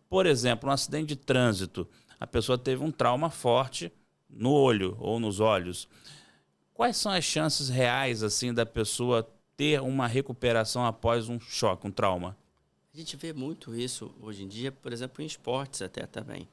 por exemplo, um acidente de trânsito, a pessoa teve um trauma forte no olho ou nos olhos. Quais são as chances reais assim da pessoa ter uma recuperação após um choque, um trauma? A gente vê muito isso hoje em dia, por exemplo, em esportes até também.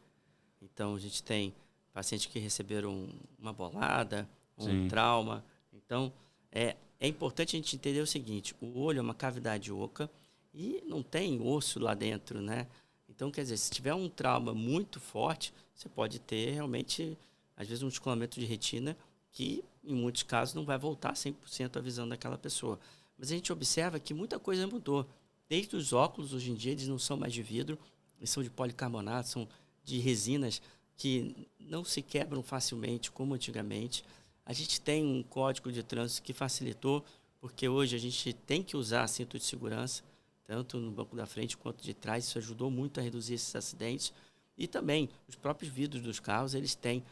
Então, a gente tem pacientes que receberam uma bolada, um Sim. trauma. Então, é importante a gente entender o seguinte, o olho é uma cavidade oca e não tem osso lá dentro, né? Então, quer dizer, se tiver um trauma muito forte, você pode ter realmente, às vezes, um descolamento de retina que, em muitos casos, não vai voltar 100% a visão daquela pessoa. Mas a gente observa que muita coisa mudou. Desde os óculos, hoje em dia, eles não são mais de vidro, eles são de policarbonato, são de resinas que não se quebram facilmente como antigamente. A gente tem um código de trânsito que facilitou, porque hoje a gente tem que usar cinto de segurança, tanto no banco da frente quanto de trás. Isso ajudou muito a reduzir esses acidentes. E também, os próprios vidros dos carros, eles têm,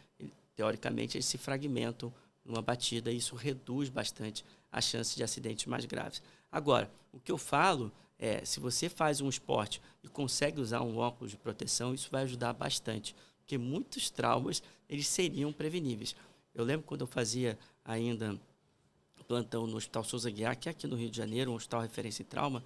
teoricamente, eles se fragmentam numa batida e isso reduz bastante a chance de acidentes mais graves. Agora, o que eu falo é, se você faz um esporte e consegue usar um óculos de proteção, isso vai ajudar bastante, porque muitos traumas, eles seriam preveníveis. Eu lembro quando eu fazia ainda plantão no Hospital Souza Aguiar, que é aqui no Rio de Janeiro, um hospital referência em trauma,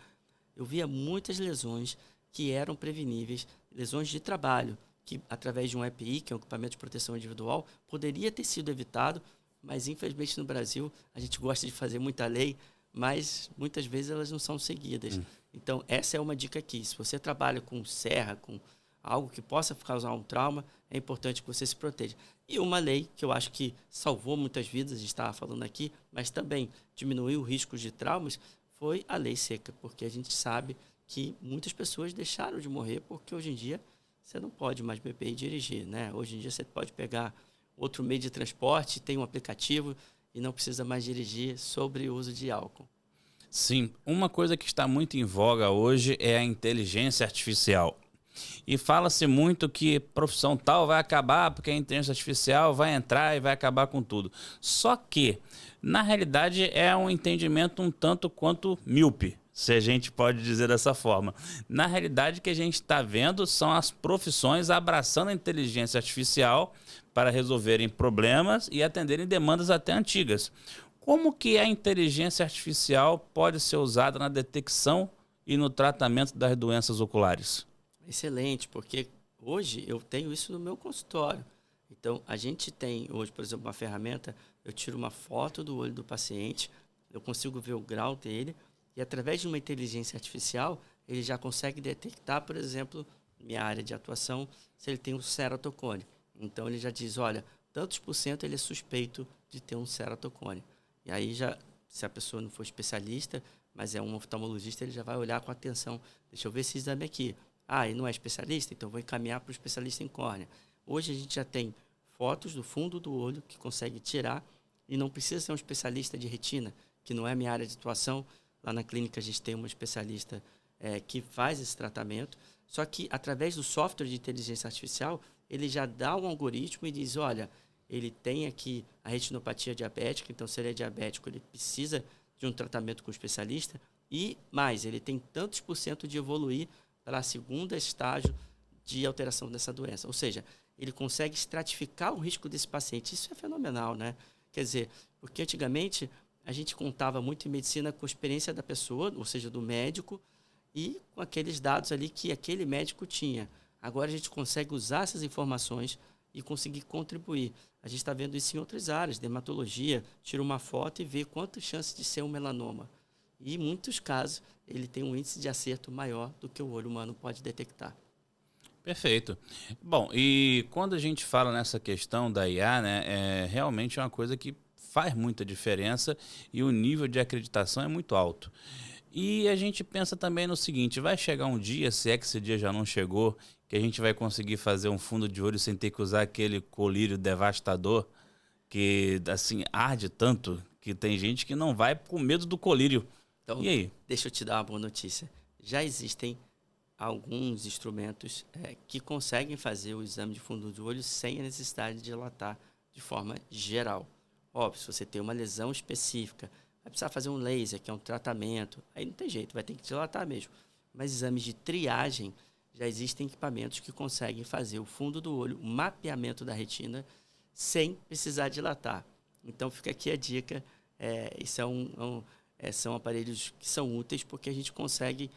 eu via muitas lesões que eram preveníveis, lesões de trabalho, que através de um EPI, que é um equipamento de proteção individual, poderia ter sido evitado, mas infelizmente no Brasil a gente gosta de fazer muita lei, mas muitas vezes elas não são seguidas. Então essa é uma dica aqui, se você trabalha com serra, com algo que possa causar um trauma, é importante que você se proteja. E uma lei que eu acho que salvou muitas vidas, a gente estava falando aqui, mas também diminuiu o risco de traumas, foi a lei seca, porque a gente sabe que muitas pessoas deixaram de morrer porque hoje em dia você não pode mais beber e dirigir, né? Hoje em dia você pode pegar outro meio de transporte, tem um aplicativo e não precisa mais dirigir sobre o uso de álcool. Sim, uma coisa que está muito em voga hoje é a inteligência artificial. E fala-se muito que profissão tal vai acabar porque a inteligência artificial vai entrar e vai acabar com tudo. Só que, na realidade, é um entendimento um tanto quanto míope, se a gente pode dizer dessa forma. Na realidade, o que a gente está vendo são as profissões abraçando a inteligência artificial para resolverem problemas e atenderem demandas até antigas. Como que a inteligência artificial pode ser usada na detecção e no tratamento das doenças oculares? Excelente, porque hoje eu tenho isso no meu consultório. Então, a gente tem hoje, por exemplo, uma ferramenta, eu tiro uma foto do olho do paciente, eu consigo ver o grau dele, e através de uma inteligência artificial, ele já consegue detectar, por exemplo, minha área de atuação, se ele tem um ceratocone. Então, ele já diz, olha, tantos por cento ele é suspeito de ter um ceratocone. E aí, já, se a pessoa não for especialista, mas é um oftalmologista, ele já vai olhar com atenção. Deixa eu ver esse exame aqui. Ah, e não é especialista? Então vou encaminhar para o especialista em córnea. Hoje a gente já tem fotos do fundo do olho que consegue tirar e não precisa ser um especialista de retina, que não é a minha área de atuação. Lá na clínica a gente tem uma especialista que faz esse tratamento. Só que através do software de inteligência artificial, ele já dá um algoritmo e diz, olha, ele tem aqui a retinopatia diabética, então se ele é diabético, ele precisa de um tratamento com o especialista. E mais, ele tem tantos por cento de evoluir para a segunda estágio de alteração dessa doença. Ou seja, ele consegue estratificar o risco desse paciente. Isso é fenomenal, né? Quer dizer, porque antigamente a gente contava muito em medicina com a experiência da pessoa, ou seja, do médico, e com aqueles dados ali que aquele médico tinha. Agora a gente consegue usar essas informações e conseguir contribuir. A gente está vendo isso em outras áreas, dermatologia, tira uma foto e vê quantas chances de ser um melanoma. E em muitos casos, ele tem um índice de acerto maior do que o olho humano pode detectar. Perfeito. Bom, e quando a gente fala nessa questão da IA, né, é realmente uma coisa que faz muita diferença e o nível de acreditação é muito alto. E a gente pensa também no seguinte, vai chegar um dia, se é que esse dia já não chegou, que a gente vai conseguir fazer um fundo de olho sem ter que usar aquele colírio devastador que, assim, arde tanto que tem gente que não vai com medo do colírio. Então, E aí? deixa eu te dar uma boa notícia. Já existem alguns instrumentos que conseguem fazer o exame de fundo de olho sem a necessidade de dilatar de forma geral. Óbvio, se você tem uma lesão específica, vai precisar fazer um laser, que é um tratamento, aí não tem jeito, vai ter que dilatar mesmo. Mas exames de triagem, já existem equipamentos que conseguem fazer o fundo do olho, o mapeamento da retina, sem precisar dilatar. Então, fica aqui a dica, isso são aparelhos que são úteis porque a gente consegue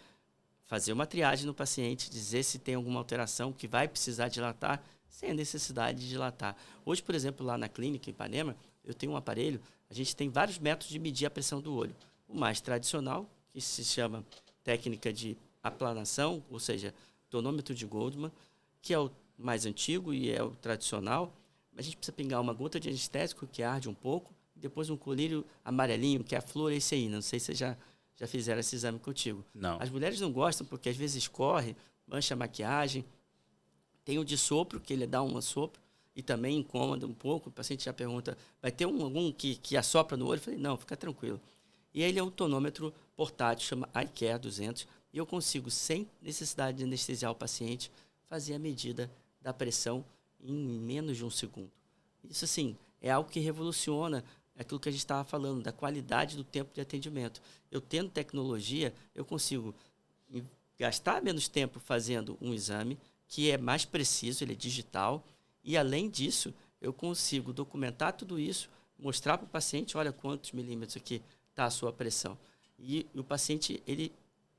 fazer uma triagem no paciente, dizer se tem alguma alteração que vai precisar dilatar, sem a necessidade de dilatar. Hoje, por exemplo, lá na clínica, em Ipanema, eu tenho um aparelho, a gente tem vários métodos de medir a pressão do olho. O mais tradicional, que se chama técnica de aplanação, ou seja, tonômetro de Goldman, que é o mais antigo e é o tradicional. A gente precisa pingar uma gota de anestésico, que arde um pouco, e depois um colírio amarelinho, que é a fluoresceína. Não sei se você já fizeram esse exame contigo. Não. As mulheres não gostam porque às vezes escorre, mancha a maquiagem. Tem o de sopro, que ele dá um sopro e também incomoda um pouco. O paciente já pergunta, vai ter algum que assopra no olho? Eu falei, não, fica tranquilo. E ele é um tonômetro portátil, chama iCare 200, e eu consigo, sem necessidade de anestesiar o paciente, fazer a medida da pressão em menos de um segundo. Isso, assim, é algo que revoluciona aquilo que a gente estava falando, da qualidade do tempo de atendimento. Eu tendo tecnologia, eu consigo gastar menos tempo fazendo um exame, que é mais preciso, ele é digital, e além disso, eu consigo documentar tudo isso, mostrar para o paciente, olha quantos milímetros aqui está a sua pressão. E o paciente, ele,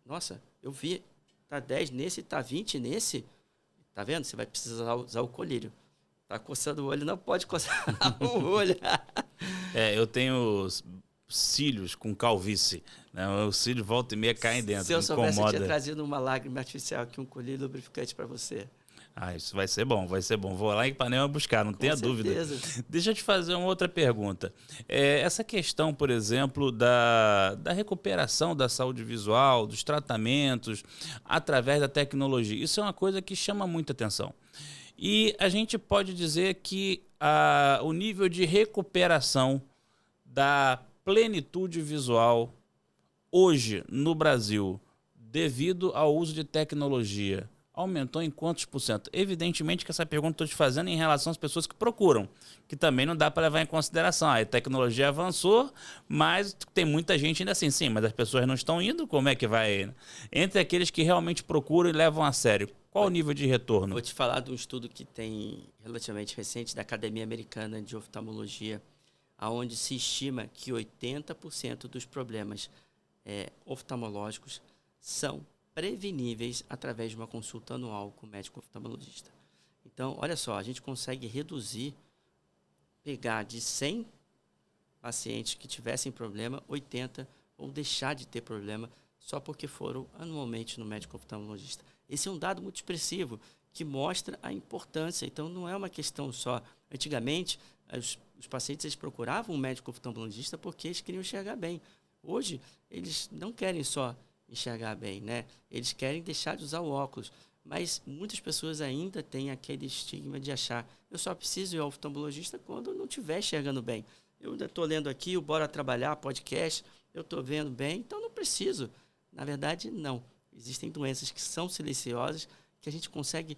nossa, eu vi, está 10 nesse, está 20 nesse, tá vendo? Você vai precisar usar o colírio. Tá coçando o olho, não pode coçar o olho. Eu tenho cílios com calvície, né? O cílio volta e meia caem dentro, Se eu soubesse, eu incomoda. tinha trazido uma lágrima artificial aqui, um colírio lubrificante para você. Isso vai ser bom, vai ser bom. Vou lá em Ipanema buscar, não tenha dúvida. Deixa eu te fazer uma outra pergunta. Essa questão, por exemplo, da recuperação da saúde visual, dos tratamentos, através da tecnologia, isso é uma coisa que chama muita atenção. E a gente pode dizer que o nível de recuperação da plenitude visual hoje no Brasil, devido ao uso de tecnologia, aumentou em quantos por cento? Evidentemente que essa pergunta estou te fazendo em relação às pessoas que procuram, que também não dá para levar em consideração. A tecnologia avançou, mas tem muita gente ainda assim, sim, mas as pessoas não estão indo, como é que vai? Entre aqueles que realmente procuram e levam a sério, qual o nível de retorno? Vou te falar de um estudo que tem relativamente recente da Academia Americana de Oftalmologia, onde se estima que 80% dos problemas oftalmológicos são preveníveis através de uma consulta anual com o médico oftalmologista. Então, olha só, a gente consegue reduzir, pegar de 100 pacientes que tivessem problema, 80 ou deixar de ter problema só porque foram anualmente no médico oftalmologista. Esse é um dado muito expressivo que mostra a importância. Então, não é uma questão só. Antigamente, os pacientes eles procuravam um médico oftalmologista porque eles queriam enxergar bem. Hoje, eles não querem só enxergar bem, né? Eles querem deixar de usar o óculos. Mas muitas pessoas ainda têm aquele estigma de achar eu só preciso ir ao oftalmologista quando não estiver enxergando bem. Eu ainda estou lendo aqui o Bora Trabalhar podcast, eu estou vendo bem, então não preciso. Na verdade, não. Existem doenças que são silenciosas, que a gente consegue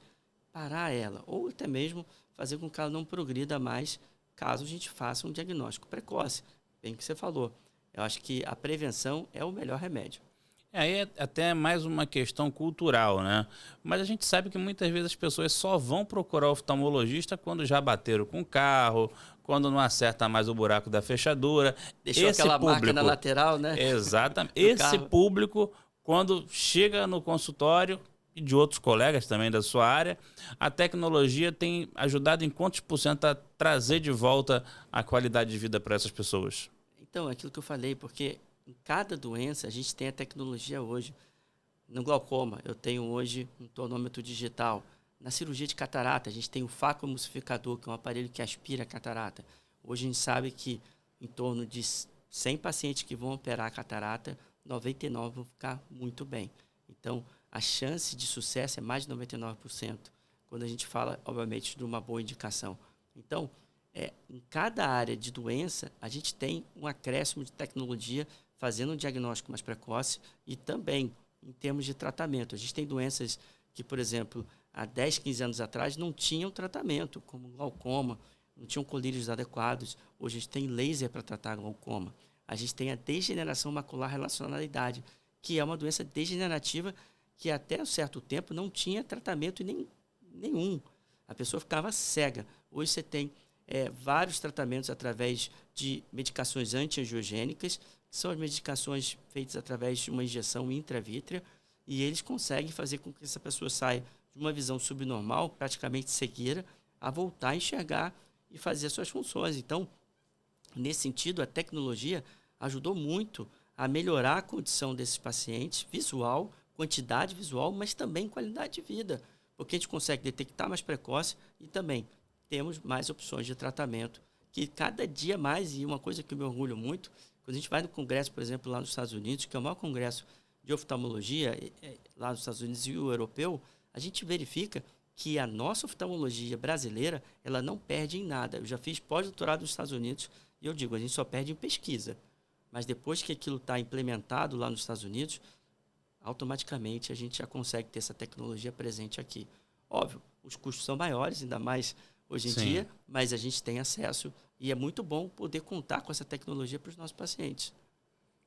parar ela, ou até mesmo fazer com que ela não progrida mais, caso a gente faça um diagnóstico precoce. Bem que você falou. Eu acho que a prevenção é o melhor remédio. Aí é até mais uma questão cultural, né? Mas a gente sabe que muitas vezes as pessoas só vão procurar o oftalmologista quando já bateram com o carro, quando não acerta mais o buraco da fechadura. Deixou aquela marca na lateral, né? Exatamente. Esse carro. Público, quando chega no consultório, e de outros colegas também da sua área, a tecnologia tem ajudado em quantos por cento a trazer de volta a qualidade de vida para essas pessoas? Então, é aquilo que eu falei, porque em cada doença a gente tem a tecnologia hoje. No glaucoma, eu tenho hoje um tonômetro digital. Na cirurgia de catarata, a gente tem o facoemulsificador, que é um aparelho que aspira a catarata. Hoje a gente sabe que em torno de 100 pacientes que vão operar a catarata, 99 vão ficar muito bem. Então, a chance de sucesso é mais de 99%, quando a gente fala, obviamente, de uma boa indicação. Então, em cada área de doença, a gente tem um acréscimo de tecnologia fazendo um diagnóstico mais precoce e também em termos de tratamento. A gente tem doenças que, por exemplo, há 10, 15 anos atrás não tinham tratamento, como glaucoma, não tinham colírios adequados. Hoje a gente tem laser para tratar glaucoma. A gente tem a degeneração macular relacionada à idade, que é uma doença degenerativa que até um certo tempo não tinha tratamento nenhum. A pessoa ficava cega. Hoje você tem vários tratamentos através de medicações anti-angiogênicas, que são as medicações feitas através de uma injeção intravítrea, e eles conseguem fazer com que essa pessoa saia de uma visão subnormal, praticamente cegueira, a voltar a enxergar e fazer suas funções. Então, nesse sentido, a tecnologia ajudou muito a melhorar a condição desses pacientes, visual, quantidade visual, mas também qualidade de vida, porque a gente consegue detectar mais precoce e também temos mais opções de tratamento, que cada dia mais, e uma coisa que eu me orgulho muito, quando a gente vai no congresso, por exemplo, lá nos Estados Unidos, que é o maior congresso de oftalmologia lá nos Estados Unidos e o europeu, a gente verifica que a nossa oftalmologia brasileira, ela não perde em nada. Eu já fiz pós-doutorado nos Estados Unidos e eu digo, a gente só perde em pesquisa. Mas depois que aquilo está implementado lá nos Estados Unidos, automaticamente a gente já consegue ter essa tecnologia presente aqui. Óbvio, os custos são maiores, ainda mais hoje em Sim. dia, mas a gente tem acesso e é muito bom poder contar com essa tecnologia para os nossos pacientes.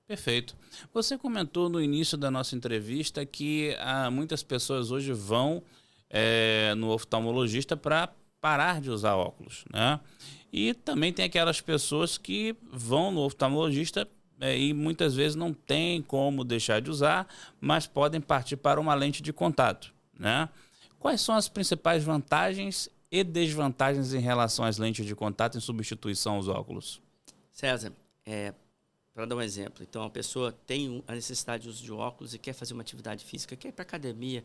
Perfeito. Você comentou no início da nossa entrevista que muitas pessoas hoje vão no oftalmologista para parar de usar óculos, né? E também tem aquelas pessoas que vão no oftalmologista e muitas vezes não tem como deixar de usar, mas podem partir para uma lente de contato, né? Quais são as principais vantagens e desvantagens em relação às lentes de contato em substituição aos óculos? César, para dar um exemplo, então a pessoa tem a necessidade de uso de óculos e quer fazer uma atividade física, quer ir para academia,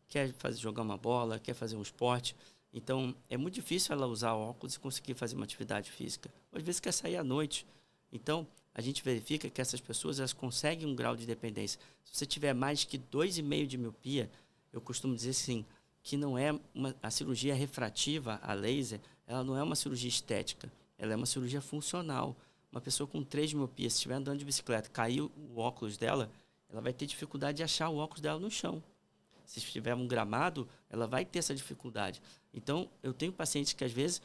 quer jogar uma bola, quer fazer um esporte. Então é muito difícil ela usar óculos e conseguir fazer uma atividade física. Ou às vezes quer sair à noite. Então a gente verifica que essas pessoas elas conseguem um grau de dependência. Se você tiver mais que 2,5 de miopia, eu costumo dizer assim, que não é a cirurgia refrativa, a laser, ela não é uma cirurgia estética, ela é uma cirurgia funcional. Uma pessoa com 3 de miopia, se estiver andando de bicicleta, caiu o óculos dela, ela vai ter dificuldade de achar o óculos dela no chão. Se estiver um gramado, ela vai ter essa dificuldade. Então, eu tenho pacientes que às vezes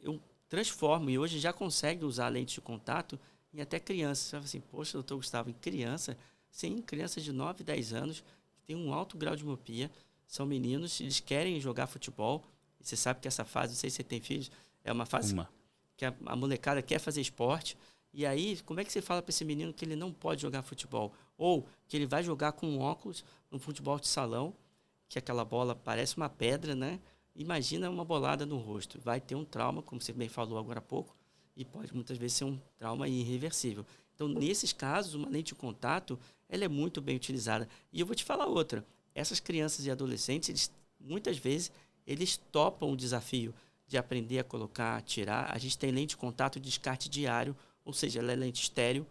eu transformo e hoje já consegue usar a lente de contato em até crianças. Você fala assim, poxa, doutor Gustavo, em criança? Sim, crianças de 9, 10 anos, que têm um alto grau de miopia, são meninos, eles querem jogar futebol. E você sabe que essa fase, não sei se você tem filhos, é uma fase que a molecada quer fazer esporte. E aí, como é que você fala para esse menino que ele não pode jogar futebol? Ou que ele vai jogar com óculos no futebol de salão, que aquela bola parece uma pedra, né? Imagina uma bolada no rosto. Vai ter um trauma, como você bem falou agora há pouco, e pode muitas vezes ser um trauma irreversível. Então, nesses casos, uma lente de contato, ela é muito bem utilizada. E eu vou te falar outra. Essas crianças e adolescentes, muitas vezes, eles topam o desafio de aprender a colocar, a tirar. A gente tem lente de contato de descarte diário, ou seja, ela é lente estéreo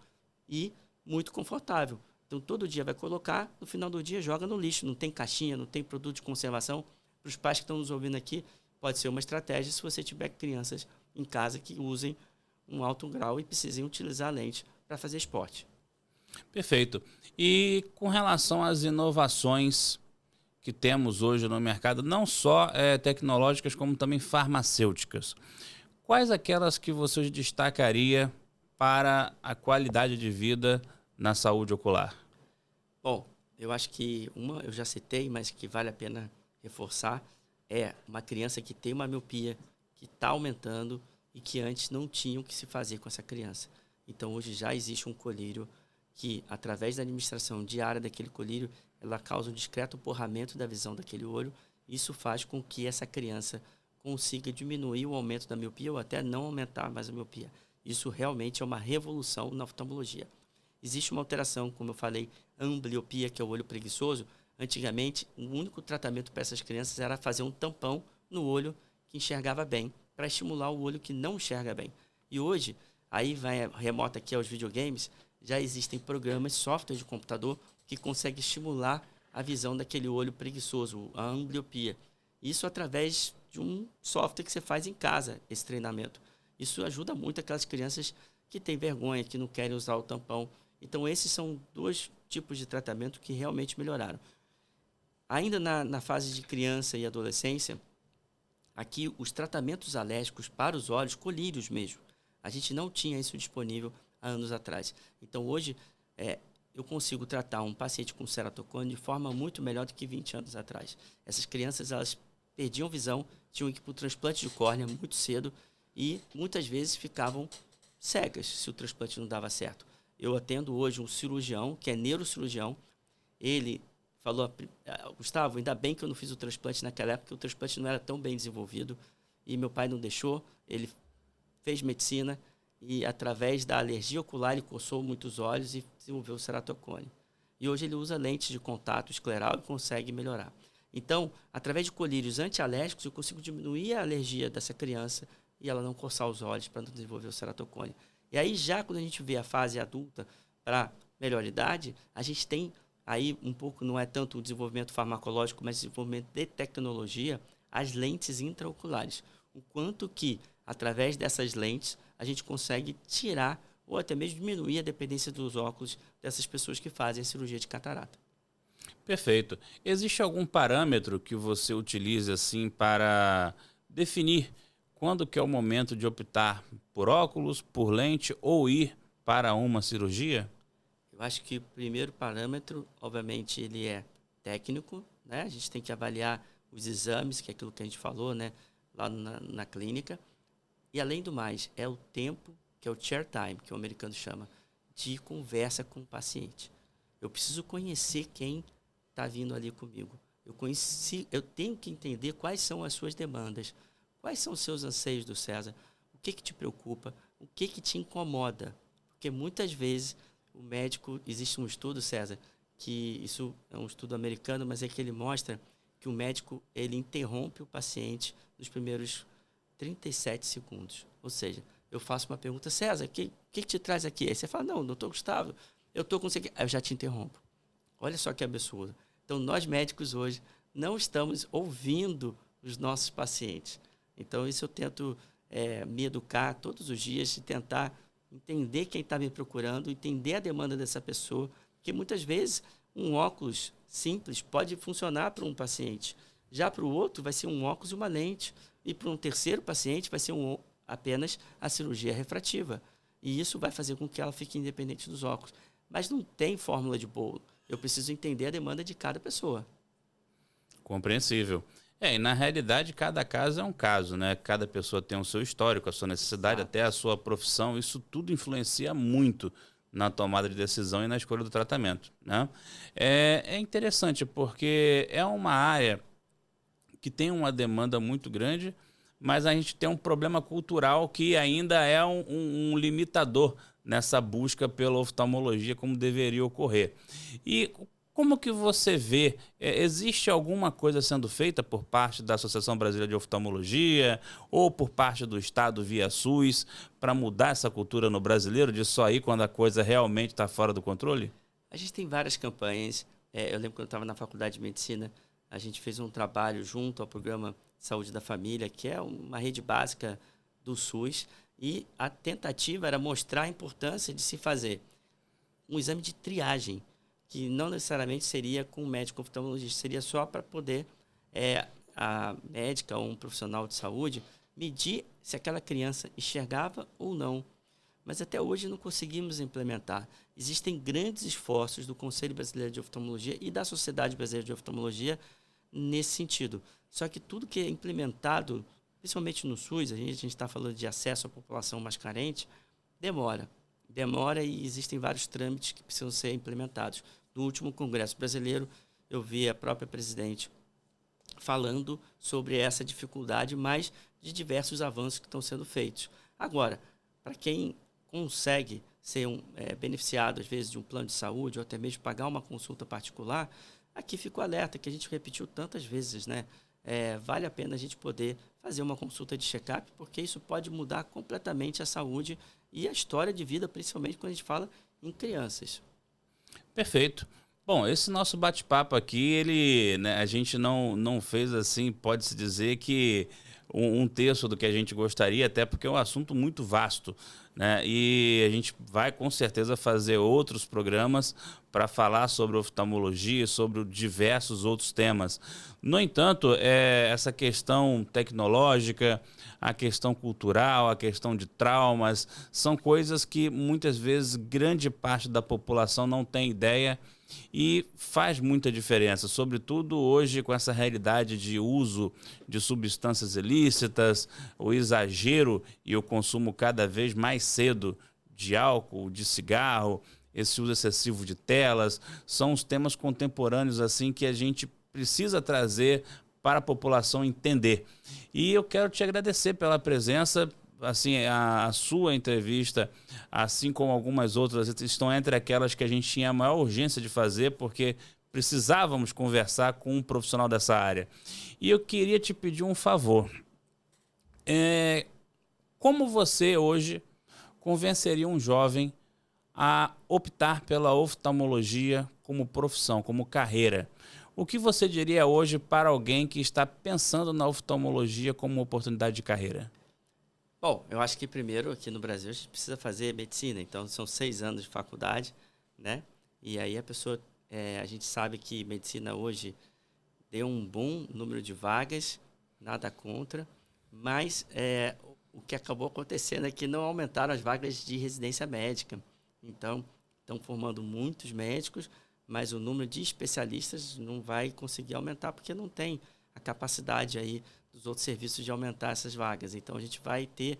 e muito confortável. Então, todo dia vai colocar, no final do dia joga no lixo. Não tem caixinha, não tem produto de conservação. Para os pais que estão nos ouvindo aqui, pode ser uma estratégia se você tiver crianças em casa que usem um alto grau e precisem utilizar a lente para fazer esporte. Perfeito. E com relação às inovações que temos hoje no mercado, não só tecnológicas, como também farmacêuticas, quais aquelas que você destacaria para a qualidade de vida na saúde ocular? Bom, eu acho que uma eu já citei, mas que vale a pena reforçar, é uma criança que tem uma miopia que está aumentando e que antes não tinha o que se fazer com essa criança. Então, hoje já existe um colírio que, através da administração diária daquele colírio, ela causa um discreto borramento da visão daquele olho. Isso faz com que essa criança consiga diminuir o aumento da miopia ou até não aumentar mais a miopia. Isso realmente é uma revolução na oftalmologia. Existe uma alteração, como eu falei, ambliopia, que é o olho preguiçoso. Antigamente, o único tratamento para essas crianças era fazer um tampão no olho que enxergava bem, para estimular o olho que não enxerga bem. E hoje, aí vai remota aqui aos videogames, já existem programas, software de computador, que conseguem estimular a visão daquele olho preguiçoso, a ambliopia. Isso através de um software que você faz em casa, esse treinamento. Isso ajuda muito aquelas crianças que têm vergonha, que não querem usar o tampão. Então, esses são 2 tipos de tratamento que realmente melhoraram. Ainda na fase de criança e adolescência, aqui os tratamentos alérgicos para os olhos, colírios mesmo, a gente não tinha isso disponível há anos atrás. Então, hoje, eu consigo tratar um paciente com ceratocone de forma muito melhor do que 20 anos atrás. Essas crianças, elas perdiam visão, tinham que ir para o transplante de córnea muito cedo e muitas vezes ficavam cegas se o transplante não dava certo. Eu atendo hoje um cirurgião, que é neurocirurgião. Ele falou, Gustavo, ainda bem que eu não fiz o transplante naquela época, porque o transplante não era tão bem desenvolvido e meu pai não deixou. Ele fez medicina e, através da alergia ocular, ele coçou muitos olhos e desenvolveu o ceratocone. E hoje ele usa lentes de contato escleral e consegue melhorar. Então, através de colírios antialérgicos, eu consigo diminuir a alergia dessa criança e ela não coçar os olhos para não desenvolver o ceratocone. E aí, já quando a gente vê a fase adulta para melhor idade, a gente tem aí um pouco, não é tanto o desenvolvimento farmacológico, mas desenvolvimento de tecnologia, as lentes intraoculares. O quanto que, através dessas lentes, a gente consegue tirar ou até mesmo diminuir a dependência dos óculos dessas pessoas que fazem a cirurgia de catarata. Perfeito. Existe algum parâmetro que você utilize assim para definir quando que é o momento de optar por óculos, por lente ou ir para uma cirurgia? Eu acho que o primeiro parâmetro, obviamente, ele é técnico, né? A gente tem que avaliar os exames, que é aquilo que a gente falou, né? Lá na clínica. E, além do mais, é o tempo, que é o chair time, que o americano chama, de conversa com o paciente. Eu preciso conhecer quem está vindo ali comigo. Eu tenho que entender quais são as suas demandas, quais são os seus anseios do César, o que te preocupa, o que te incomoda. Porque muitas vezes o médico, existe um estudo, César, que isso é um estudo americano, mas é que ele mostra que o médico ele interrompe o paciente nos primeiros 37 segundos. Ou seja, eu faço uma pergunta, César, o que te traz aqui? Aí você fala, não, doutor Gustavo, eu estou com isso aqui. Aí eu já te interrompo. Olha só que absurdo. Então, nós médicos hoje não estamos ouvindo os nossos pacientes. Então, isso eu tento me educar todos os dias de tentar entender quem está me procurando, entender a demanda dessa pessoa, porque muitas vezes um óculos simples pode funcionar para um paciente. Já para o outro vai ser um óculos e uma lente. E para um terceiro paciente vai ser apenas a cirurgia refrativa. E isso vai fazer com que ela fique independente dos óculos. Mas não tem fórmula de bolo. Eu preciso entender a demanda de cada pessoa. Compreensível. E na realidade, cada caso é um caso, né? Cada pessoa tem o seu histórico, a sua necessidade, Exato. até a sua profissão. Isso tudo influencia muito na tomada de decisão e na escolha do tratamento, né? É interessante porque é uma área que tem uma demanda muito grande, mas a gente tem um problema cultural que ainda é um limitador nessa busca pela oftalmologia como deveria ocorrer. E como que você vê, existe alguma coisa sendo feita por parte da Associação Brasileira de Oftalmologia ou por parte do Estado via SUS para mudar essa cultura no brasileiro de só ir quando a coisa realmente está fora do controle? A gente tem várias campanhas. Eu lembro quando eu estava na faculdade de medicina, a gente fez um trabalho junto ao programa Saúde da Família, que é uma rede básica do SUS, e a tentativa era mostrar a importância de se fazer um exame de triagem, que não necessariamente seria com um médico oftalmologista, seria só para poder a médica ou um profissional de saúde medir se aquela criança enxergava ou não. Mas até hoje não conseguimos implementar. Existem grandes esforços do Conselho Brasileiro de Oftalmologia e da Sociedade Brasileira de Oftalmologia nesse sentido. Só que tudo que é implementado, principalmente no SUS, a gente está falando de acesso à população mais carente, demora. Demora e existem vários trâmites que precisam ser implementados. No último Congresso Brasileiro, eu vi a própria presidente falando sobre essa dificuldade, mas de diversos avanços que estão sendo feitos. Agora, para quem consegue ser beneficiado, às vezes, de um plano de saúde ou até mesmo pagar uma consulta particular, aqui fica o alerta que a gente repetiu tantas vezes, né? Vale a pena a gente poder fazer uma consulta de check-up, porque isso pode mudar completamente a saúde e a história de vida, principalmente quando a gente fala em crianças. Perfeito. Bom, esse nosso bate-papo aqui, ele, né, a gente não fez assim, pode-se dizer que um terço do que a gente gostaria, até porque é um assunto muito vasto, né? E a gente vai com certeza fazer outros programas para falar sobre oftalmologia, sobre diversos outros temas. No entanto, essa questão tecnológica, a questão cultural, a questão de traumas, são coisas que muitas vezes grande parte da população não tem ideia e faz muita diferença, sobretudo hoje com essa realidade de uso de substâncias ilícitas, o exagero e o consumo cada vez mais cedo de álcool, de cigarro, esse uso excessivo de telas, são os temas contemporâneos assim que a gente precisa trazer para a população entender. E eu quero te agradecer pela presença. Assim, a sua entrevista, assim como algumas outras, estão entre aquelas que a gente tinha a maior urgência de fazer, porque precisávamos conversar com um profissional dessa área. E eu queria te pedir um favor. Como você hoje convenceria um jovem a optar pela oftalmologia como profissão, como carreira? O que você diria hoje para alguém que está pensando na oftalmologia como uma oportunidade de carreira? Bom, eu acho que primeiro aqui no Brasil a gente precisa fazer medicina, então são 6 anos de faculdade, né? E aí a pessoa A gente sabe que medicina hoje deu um bom número de vagas, nada contra, mas o que acabou acontecendo é que não aumentaram as vagas de residência médica. Então, estão formando muitos médicos, mas o número de especialistas não vai conseguir aumentar porque não tem a capacidade aí dos outros serviços de aumentar essas vagas. Então, a gente vai ter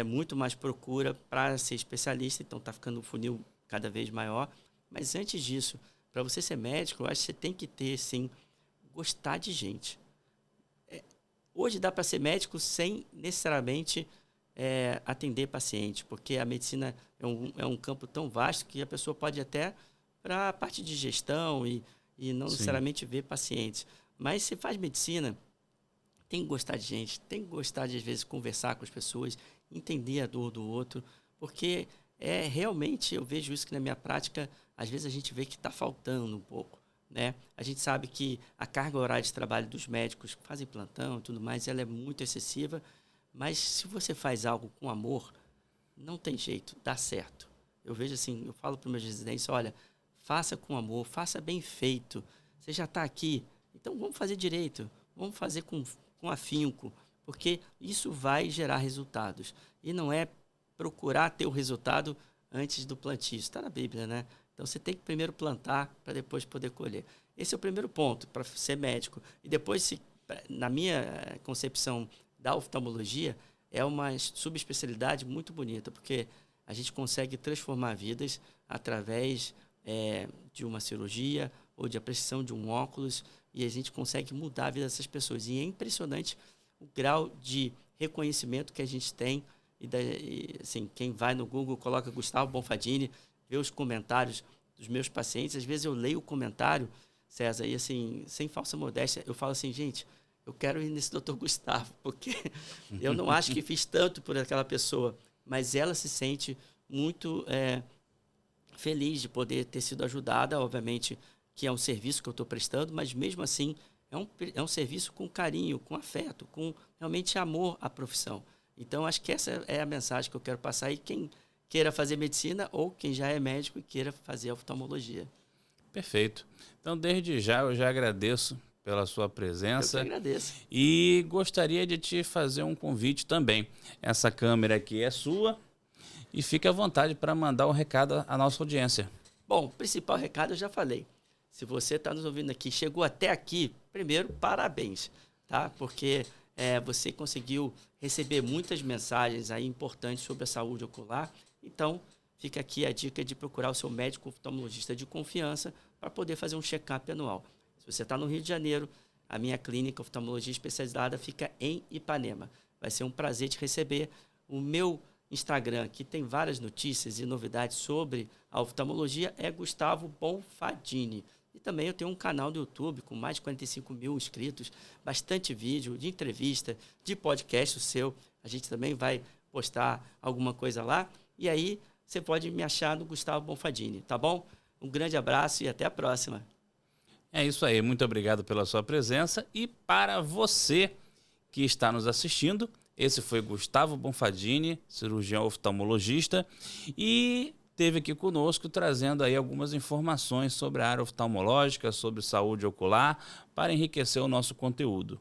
muito mais procura para ser especialista, então está ficando um funil cada vez maior. Mas antes disso, para você ser médico, eu acho que você tem que ter, sim, gostar de gente. Hoje dá para ser médico sem necessariamente atender paciente, porque a medicina é um campo tão vasto que a pessoa pode até para a parte de gestão e não Sim. necessariamente ver pacientes. Mas se faz medicina, tem que gostar de gente, tem que gostar de, às vezes, conversar com as pessoas, entender a dor do outro, porque realmente eu vejo isso que na minha prática, às vezes a gente vê que está faltando um pouco. Né? A gente sabe que a carga horária de trabalho dos médicos que fazem plantão e tudo mais, ela é muito excessiva, mas se você faz algo com amor, não tem jeito, dá certo. Eu vejo assim, eu falo para os meus residentes, olha, faça com amor, faça bem feito. Você já está aqui, então vamos fazer direito, vamos fazer com afinco, porque isso vai gerar resultados. E não é procurar ter o resultado antes do plantio, isso está na Bíblia, né? Então, você tem que primeiro plantar para depois poder colher. Esse é o primeiro ponto para ser médico. E depois, na minha concepção da oftalmologia, é uma subespecialidade muito bonita, porque a gente consegue transformar vidas através de uma cirurgia ou de prescrição de um óculos, e a gente consegue mudar a vida dessas pessoas. E é impressionante o grau de reconhecimento que a gente tem. E assim, quem vai no Google, coloca Gustavo Bonfadini, ver os comentários dos meus pacientes. Às vezes eu leio o comentário, César, e assim, sem falsa modéstia, eu falo assim, gente, eu quero ir nesse Dr. Gustavo, porque eu não acho que fiz tanto por aquela pessoa, mas ela se sente muito feliz de poder ter sido ajudada, obviamente que é um serviço que eu estou prestando, mas mesmo assim é um serviço com carinho, com afeto, com realmente amor à profissão. Então, acho que essa é a mensagem que eu quero passar, e quem queira fazer medicina ou quem já é médico e queira fazer oftalmologia. Perfeito. Então, desde já, eu já agradeço pela sua presença. Eu que agradeço. E gostaria de te fazer um convite também. Essa câmera aqui é sua e fique à vontade para mandar um recado à nossa audiência. Bom, o principal recado eu já falei. Se você está nos ouvindo aqui, chegou até aqui, primeiro, parabéns, tá? Porque você conseguiu receber muitas mensagens aí importantes sobre a saúde ocular. Então, fica aqui a dica de procurar o seu médico oftalmologista de confiança para poder fazer um check-up anual. Se você está no Rio de Janeiro, a minha clínica oftalmologia especializada fica em Ipanema. Vai ser um prazer te receber. O meu Instagram, que tem várias notícias e novidades sobre a oftalmologia, é Gustavo Bonfadini. E também eu tenho um canal do YouTube com mais de 45 mil inscritos, bastante vídeo de entrevista, de podcast o seu. A gente também vai postar alguma coisa lá. E aí você pode me achar no Gustavo Bonfadini, tá bom? Um grande abraço e até a próxima. É isso aí, muito obrigado pela sua presença. E para você que está nos assistindo, esse foi Gustavo Bonfadini, cirurgião oftalmologista, e esteve aqui conosco trazendo aí algumas informações sobre a área oftalmológica, sobre saúde ocular, para enriquecer o nosso conteúdo.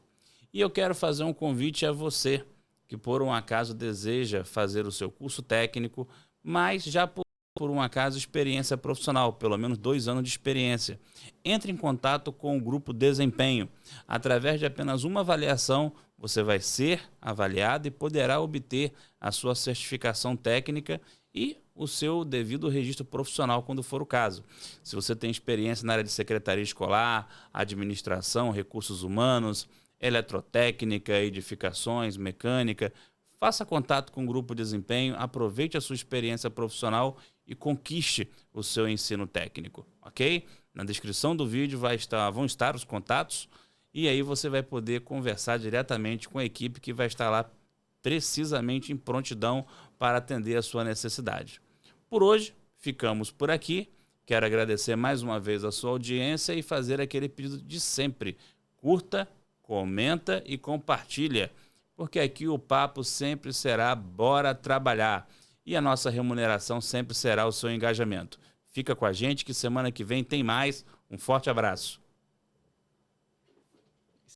E eu quero fazer um convite a você que por um acaso deseja fazer o seu curso técnico, mas já por um acaso experiência profissional, pelo menos 2 anos de experiência. Entre em contato com o Grupo Desempenho. Através de apenas uma avaliação, você vai ser avaliado e poderá obter a sua certificação técnica e o seu devido registro profissional, quando for o caso. Se você tem experiência na área de secretaria escolar, administração, recursos humanos, eletrotécnica, edificações, mecânica, faça contato com o Grupo Desempenho, aproveite a sua experiência profissional e conquiste o seu ensino técnico, ok? Na descrição do vídeo vão estar os contatos e aí você vai poder conversar diretamente com a equipe que vai estar lá precisamente em prontidão para atender a sua necessidade. Por hoje, ficamos por aqui. Quero agradecer mais uma vez a sua audiência e fazer aquele pedido de sempre. Curta, comenta e compartilha, porque aqui o papo sempre será bora trabalhar e a nossa remuneração sempre será o seu engajamento. Fica com a gente que semana que vem tem mais. Um forte abraço.